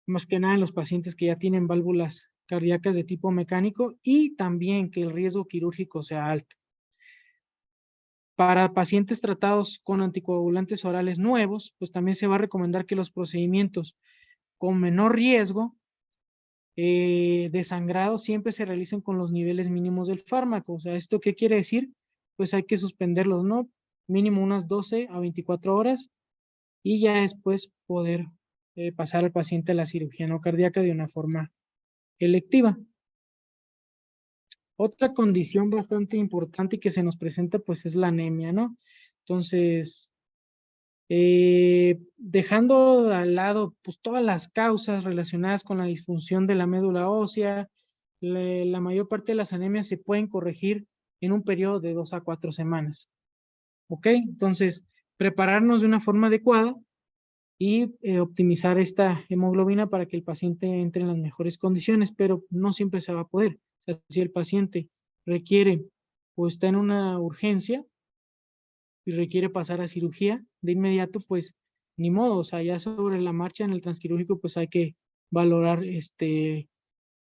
Speaker 1: Más que nada en los pacientes que ya tienen válvulas cardíacas de tipo mecánico y también que el riesgo quirúrgico sea alto. Para pacientes tratados con anticoagulantes orales nuevos, pues también se va a recomendar que los procedimientos con menor riesgo de sangrado siempre se realicen con los niveles mínimos del fármaco. O sea, ¿esto qué quiere decir? Pues hay que suspenderlos, ¿no? Mínimo unas 12 a 24 horas y ya después poder pasar al paciente a la cirugía no cardíaca de una forma electiva. Otra condición bastante importante y que se nos presenta pues es la anemia, ¿no? Entonces, dejando al lado pues todas las causas relacionadas con la disfunción de la médula ósea, la mayor parte de las anemias se pueden corregir en un periodo de 2 a 4 semanas. ¿Ok? Entonces, prepararnos de una forma adecuada y optimizar esta hemoglobina para que el paciente entre en las mejores condiciones, pero no siempre se va a poder. O sea, si el paciente requiere o está en una urgencia y requiere pasar a cirugía de inmediato, pues ni modo, o sea, ya sobre la marcha en el transquirúrgico, pues hay que valorar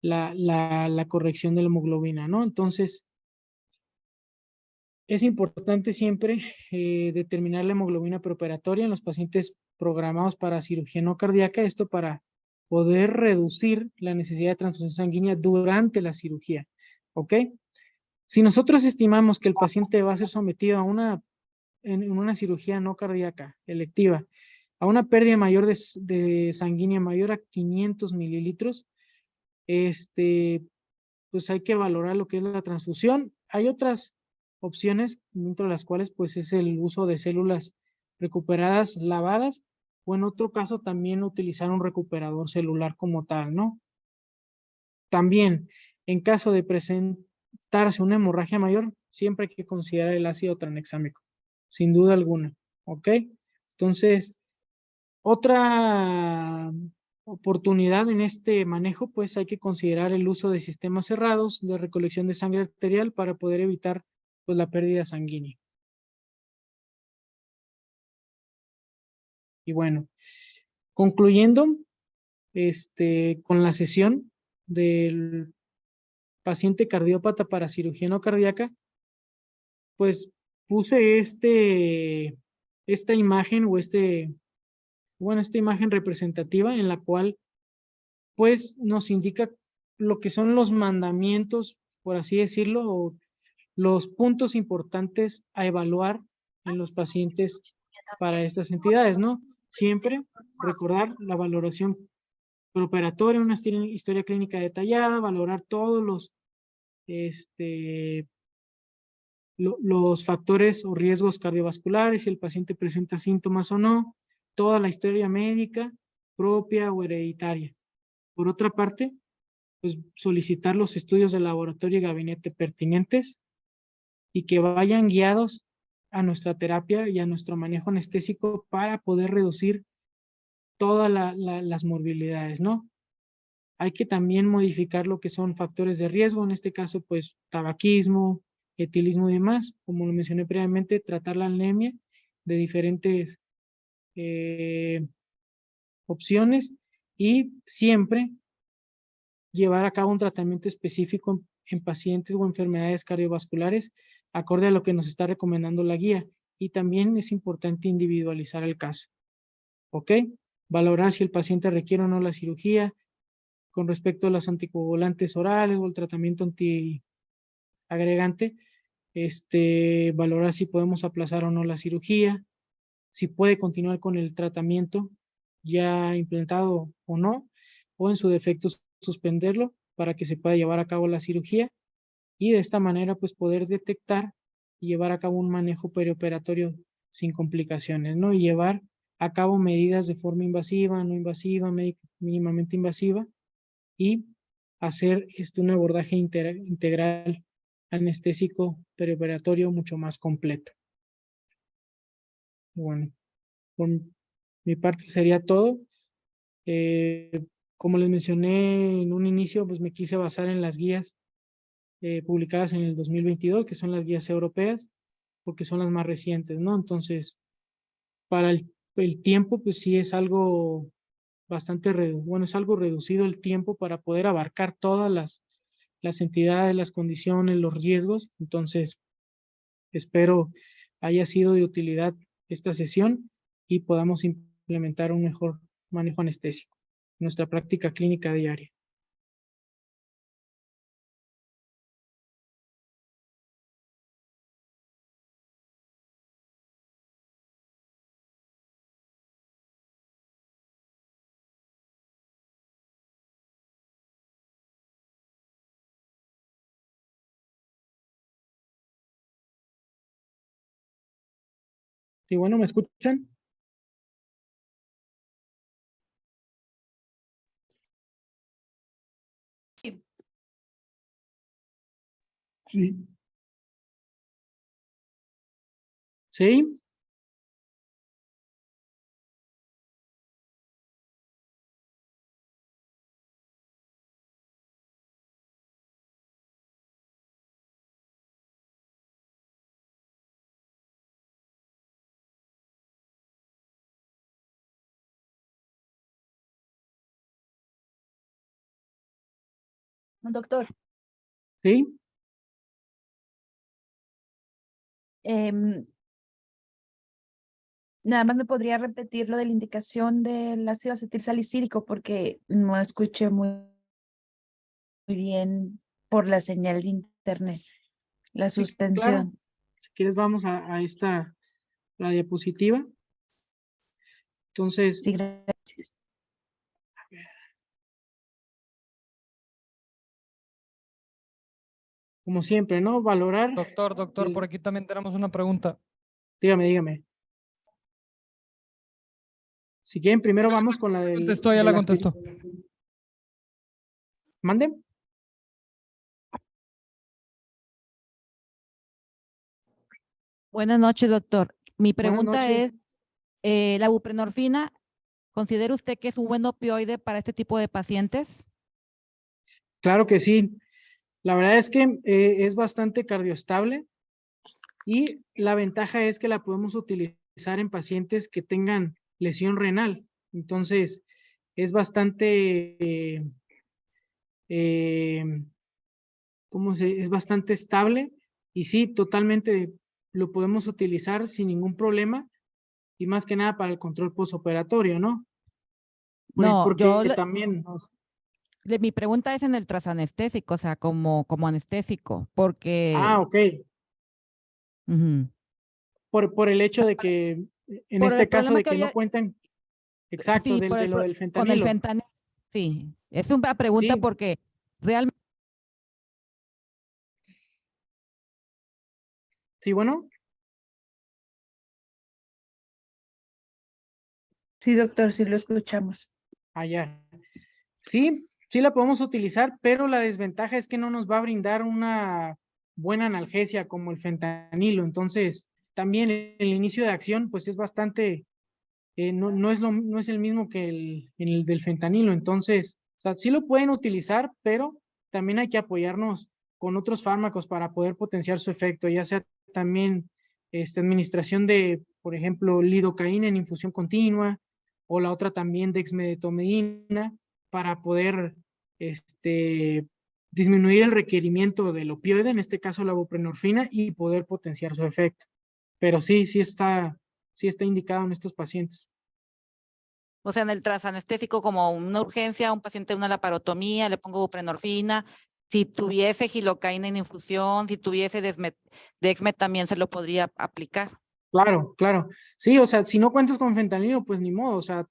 Speaker 1: la corrección de la hemoglobina, ¿no? Entonces, es importante siempre determinar la hemoglobina preoperatoria en los pacientes programados para cirugía no cardíaca, esto para poder reducir la necesidad de transfusión sanguínea durante la cirugía, ¿ok? Si nosotros estimamos que el paciente va a ser sometido a en una cirugía no cardíaca electiva, a una pérdida mayor de sanguínea mayor a 500 mililitros, pues hay que valorar lo que es la transfusión. Hay otras opciones, dentro de las cuales pues es el uso de células recuperadas lavadas, o en otro caso también utilizar un recuperador celular como tal, ¿no? También, en caso de presentarse una hemorragia mayor, siempre hay que considerar el ácido tranexámico, sin duda alguna, ¿ok? Entonces, otra oportunidad en este manejo, pues hay que considerar el uso de sistemas cerrados de recolección de sangre arterial para poder evitar pues la pérdida sanguínea. Y bueno, concluyendo con la sesión del paciente cardiópata para cirugía no cardíaca, pues puse esta imagen o esta imagen representativa en la cual pues nos indica lo que son los mandamientos, por así decirlo, o los puntos importantes a evaluar en los pacientes para estas entidades, ¿no? Siempre recordar la valoración preoperatoria, una historia clínica detallada, valorar todos los factores o riesgos cardiovasculares, si el paciente presenta síntomas o no, toda la historia médica propia o hereditaria. Por otra parte, pues solicitar los estudios de laboratorio y gabinete pertinentes y que vayan guiados a nuestra terapia y a nuestro manejo anestésico para poder reducir todas las morbilidades, ¿no? Hay que también modificar lo que son factores de riesgo, en este caso, pues, tabaquismo, etilismo y demás. Como lo mencioné previamente, tratar la anemia de diferentes opciones y siempre llevar a cabo un tratamiento específico en pacientes o enfermedades cardiovasculares acorde a lo que nos está recomendando la guía. Y también es importante individualizar el caso. ¿Ok? Valorar si el paciente requiere o no la cirugía con respecto a los anticoagulantes orales o el tratamiento antiagregante. Valorar si podemos aplazar o no la cirugía, si puede continuar con el tratamiento ya implantado o no, o en su defecto suspenderlo para que se pueda llevar a cabo la cirugía y de esta manera pues poder detectar y llevar a cabo un manejo perioperatorio sin complicaciones, ¿no? Y llevar a cabo medidas de forma invasiva, no invasiva, mínimamente invasiva y hacer un abordaje integral anestésico perioperatorio mucho más completo. Bueno, por mi parte sería todo. Como les mencioné en un inicio, pues me quise basar en las guías publicadas en el 2022, que son las guías europeas, porque son las más recientes, ¿no? Entonces, para el tiempo, pues sí es algo bastante, bueno, es algo reducido el tiempo para poder abarcar todas las entidades, las condiciones, los riesgos. Entonces, espero haya sido de utilidad esta sesión y podamos implementar un mejor manejo anestésico en nuestra práctica clínica diaria. Y bueno, ¿me escuchan? Sí. ¿Sí?
Speaker 5: Doctor,
Speaker 1: ¿Sí?
Speaker 5: nada más me podría repetir lo de la indicación del ácido acetilsalicílico porque no escuché muy bien por la señal de internet, la
Speaker 1: Sí, claro.
Speaker 5: suspensión.
Speaker 1: Si quieres, vamos a la diapositiva. Entonces,
Speaker 5: Sí, gracias.
Speaker 1: como siempre, ¿no? Valorar.
Speaker 2: Doctor, por aquí también tenemos una pregunta.
Speaker 1: Dígame. Si quieren, primero vamos con la del...
Speaker 2: Contestó, ya la contestó.
Speaker 1: ¿Mande?
Speaker 6: Buenas noches, doctor. Mi
Speaker 1: Buenas
Speaker 6: pregunta
Speaker 1: noches.
Speaker 6: es, ¿la buprenorfina, considera usted que es un buen opioide para este tipo de pacientes?
Speaker 1: Claro que sí. La verdad es que es bastante cardioestable y la ventaja es que la podemos utilizar en pacientes que tengan lesión renal. Entonces, es bastante, eh, es bastante estable y sí, totalmente lo podemos utilizar sin ningún problema y más que nada para el control postoperatorio, ¿no?
Speaker 6: No,
Speaker 1: Porque también,
Speaker 6: mi pregunta es en el transanestésico, o sea, como anestésico, porque...
Speaker 1: ok.
Speaker 6: Ujú.
Speaker 1: por el hecho de que, en
Speaker 6: Por el
Speaker 1: este caso
Speaker 6: problema
Speaker 1: de
Speaker 6: que
Speaker 1: que no
Speaker 6: había-
Speaker 1: cuentan, exacto,
Speaker 6: Sí,
Speaker 1: de
Speaker 6: por el
Speaker 1: lo
Speaker 6: pro-
Speaker 1: del
Speaker 6: con el
Speaker 1: fentanilo.
Speaker 6: fentanilo. Sí, es una pregunta
Speaker 1: Sí,
Speaker 6: porque realmente
Speaker 1: sí, bueno,
Speaker 5: Sí, doctor, sí lo escuchamos.
Speaker 1: allá. Sí, sí la podemos utilizar, pero la desventaja es que no nos va a brindar una buena analgesia como el fentanilo. Entonces, también el inicio de acción, pues es bastante, no es el mismo que el del fentanilo. Entonces, o sea, sí lo pueden utilizar, pero también hay que apoyarnos con otros fármacos para poder potenciar su efecto, ya sea también administración de, por ejemplo, lidocaína en infusión continua, o la otra también dexmedetomidina, para poder disminuir el requerimiento del opioide, en este caso la buprenorfina, y poder potenciar su efecto. Pero sí está indicado en estos pacientes.
Speaker 6: o sea, en el transanestésico como una urgencia, un paciente una laparotomía, le pongo buprenorfina. Si tuviese gilocaína en infusión, si tuviese Dexmed también se lo podría aplicar.
Speaker 1: Claro, claro. Sí, o sea, si no cuentas con fentanilo, pues ni modo. O sea,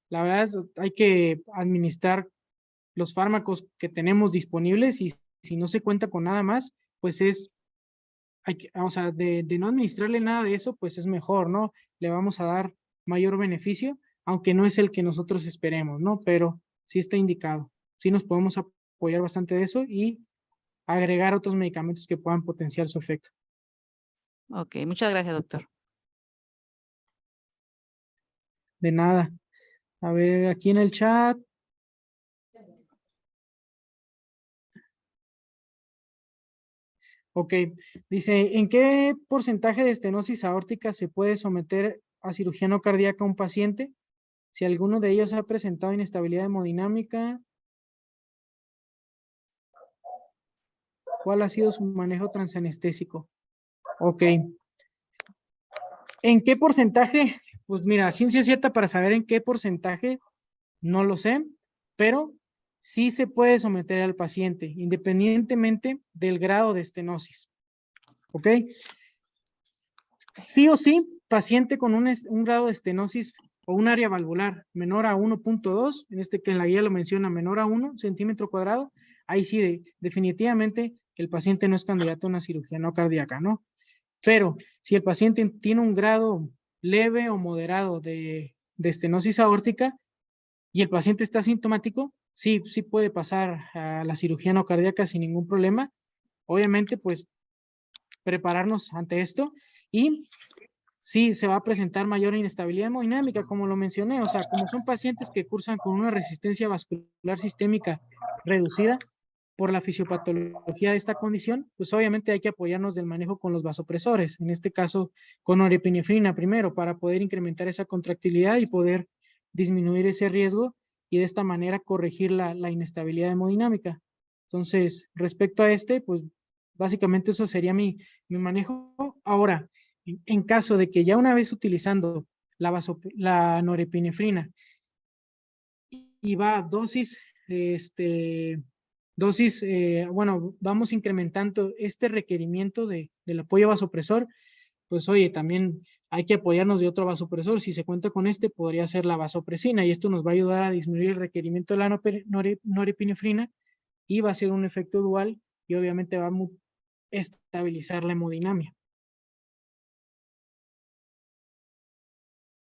Speaker 1: la verdad es hay que administrar los fármacos que tenemos disponibles y si no se cuenta con nada más, pues o sea, de no administrarle nada de eso, pues es mejor, ¿no? Le vamos a dar mayor beneficio, aunque no es el que nosotros esperemos, ¿no? Pero sí está indicado. Sí nos podemos apoyar bastante de eso y agregar otros medicamentos que puedan potenciar su efecto.
Speaker 6: Ok, muchas gracias, doctor.
Speaker 1: De nada. A ver, aquí en el chat. Ok, dice, ¿en qué porcentaje de estenosis aórtica se puede someter a cirugía no cardíaca a un paciente? Si alguno de ellos ha presentado inestabilidad hemodinámica, ¿cuál ha sido su manejo transanestésico? Ok, ¿en qué porcentaje? Pues mira, ciencia cierta para saber en qué porcentaje, no lo sé, pero sí se puede someter al paciente, independientemente del grado de estenosis. ¿Ok? Sí o sí, paciente con un grado de estenosis o un área valvular menor a 1.2, que en la guía lo menciona menor a 1 centímetro cuadrado, ahí sí, definitivamente el paciente no es candidato a una cirugía no cardíaca, ¿no? Pero si el paciente tiene un grado leve o moderado de estenosis aórtica y el paciente está asintomático, sí puede pasar a la cirugía no cardíaca sin ningún problema. Obviamente, pues prepararnos ante esto y sí se va a presentar mayor inestabilidad hemodinámica, como lo mencioné, o sea, como son pacientes que cursan con una resistencia vascular sistémica reducida por la fisiopatología de esta condición, pues obviamente hay que apoyarnos del manejo con los vasopresores, en este caso con norepinefrina primero, para poder incrementar esa contractilidad y poder disminuir ese riesgo y de esta manera corregir la inestabilidad hemodinámica. Entonces, respecto a pues básicamente eso sería mi manejo. Ahora, en caso de que ya una vez utilizando la norepinefrina y va dosis, bueno, vamos incrementando este requerimiento del apoyo vasopresor, pues oye, también hay que apoyarnos de otro vasopresor. Si se cuenta con podría ser la vasopresina y esto nos va a ayudar a disminuir el requerimiento de la norepinefrina y va a ser un efecto dual y obviamente va a estabilizar la hemodinamia.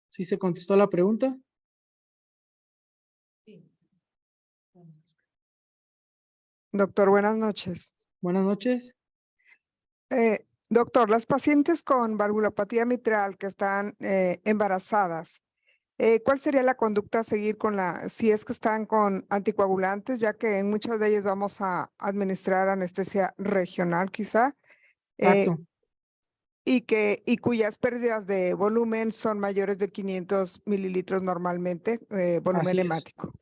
Speaker 1: ¿Sí se contestó la pregunta?
Speaker 4: Doctor, buenas noches.
Speaker 1: Buenas noches.
Speaker 4: Doctor, las pacientes con valvulopatía mitral que están embarazadas, ¿cuál sería la conducta a seguir si es que están con anticoagulantes, ya que en muchas de ellas vamos a administrar anestesia regional quizá,
Speaker 1: Exacto.
Speaker 4: y cuyas pérdidas de volumen son mayores de 500 mililitros normalmente, volumen
Speaker 1: Así es.
Speaker 4: hemático?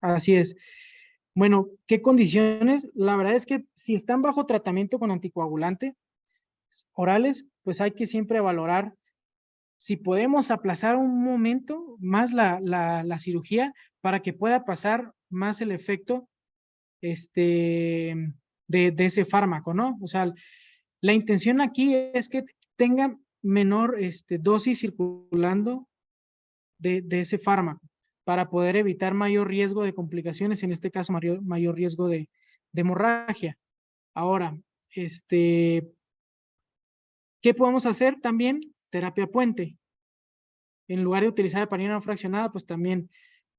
Speaker 1: Así es. Bueno, ¿qué condiciones? La verdad es que si están bajo tratamiento con anticoagulante orales, pues hay que siempre valorar si podemos aplazar un momento más la cirugía para que pueda pasar más el efecto de ese fármaco, ¿no? O sea, La intención aquí es que tenga menor dosis circulando de ese fármaco para poder evitar mayor riesgo de complicaciones, en este caso mayor riesgo de hemorragia. Ahora, ¿qué podemos hacer también? Terapia puente. En lugar de utilizar heparina no fraccionada, pues también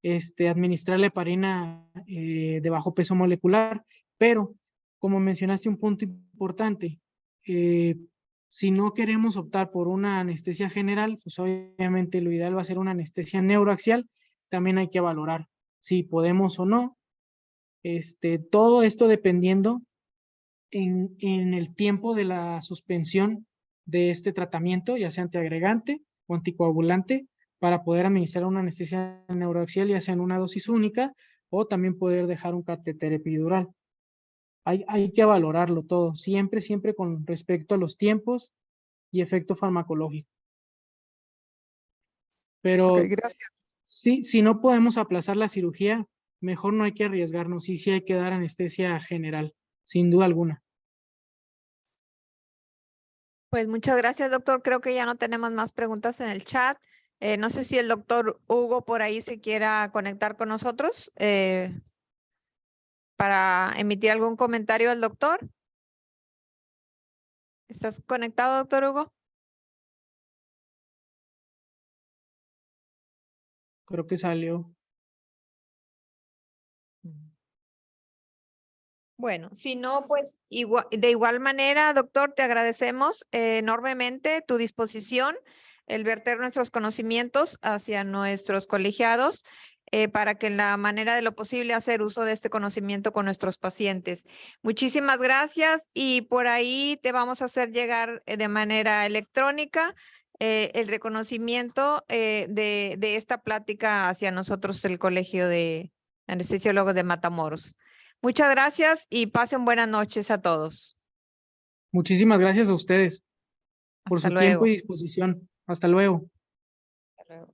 Speaker 1: administrarle heparina de bajo peso molecular. Pero, como mencionaste un punto importante, si no queremos optar por una anestesia general, pues obviamente lo ideal va a ser una anestesia neuroaxial. También hay que valorar si podemos o no. Todo esto dependiendo en el tiempo de la suspensión de este tratamiento, ya sea antiagregante o anticoagulante, para poder administrar una anestesia neuroaxial, ya sea en una dosis única o también poder dejar un catéter epidural. Hay que valorarlo todo, siempre con respecto a los tiempos y efecto farmacológico. Pero
Speaker 4: Ok, gracias.
Speaker 1: si no podemos aplazar la cirugía, mejor no hay que arriesgarnos, sí hay que dar anestesia general, sin duda alguna.
Speaker 7: Pues muchas gracias, doctor. Creo que ya no tenemos más preguntas en el chat. No sé si el doctor Hugo por ahí se quiera conectar con nosotros para emitir algún comentario al doctor. ¿Estás conectado, doctor Hugo?
Speaker 1: Creo que salió.
Speaker 7: Bueno, si no, pues de igual manera, doctor, te agradecemos enormemente tu disposición, el verter nuestros conocimientos hacia nuestros colegiados para que en la manera de lo posible hacer uso de este conocimiento con nuestros pacientes. Muchísimas gracias y por ahí te vamos a hacer llegar de manera electrónica el reconocimiento de esta plática hacia nosotros, el Colegio de Anestesiólogos de Matamoros. Muchas gracias y pasen buenas noches a todos.
Speaker 1: Muchísimas gracias a ustedes por
Speaker 7: Hasta
Speaker 1: su tiempo
Speaker 7: luego.
Speaker 1: y disposición. Hasta luego.
Speaker 7: Hasta luego.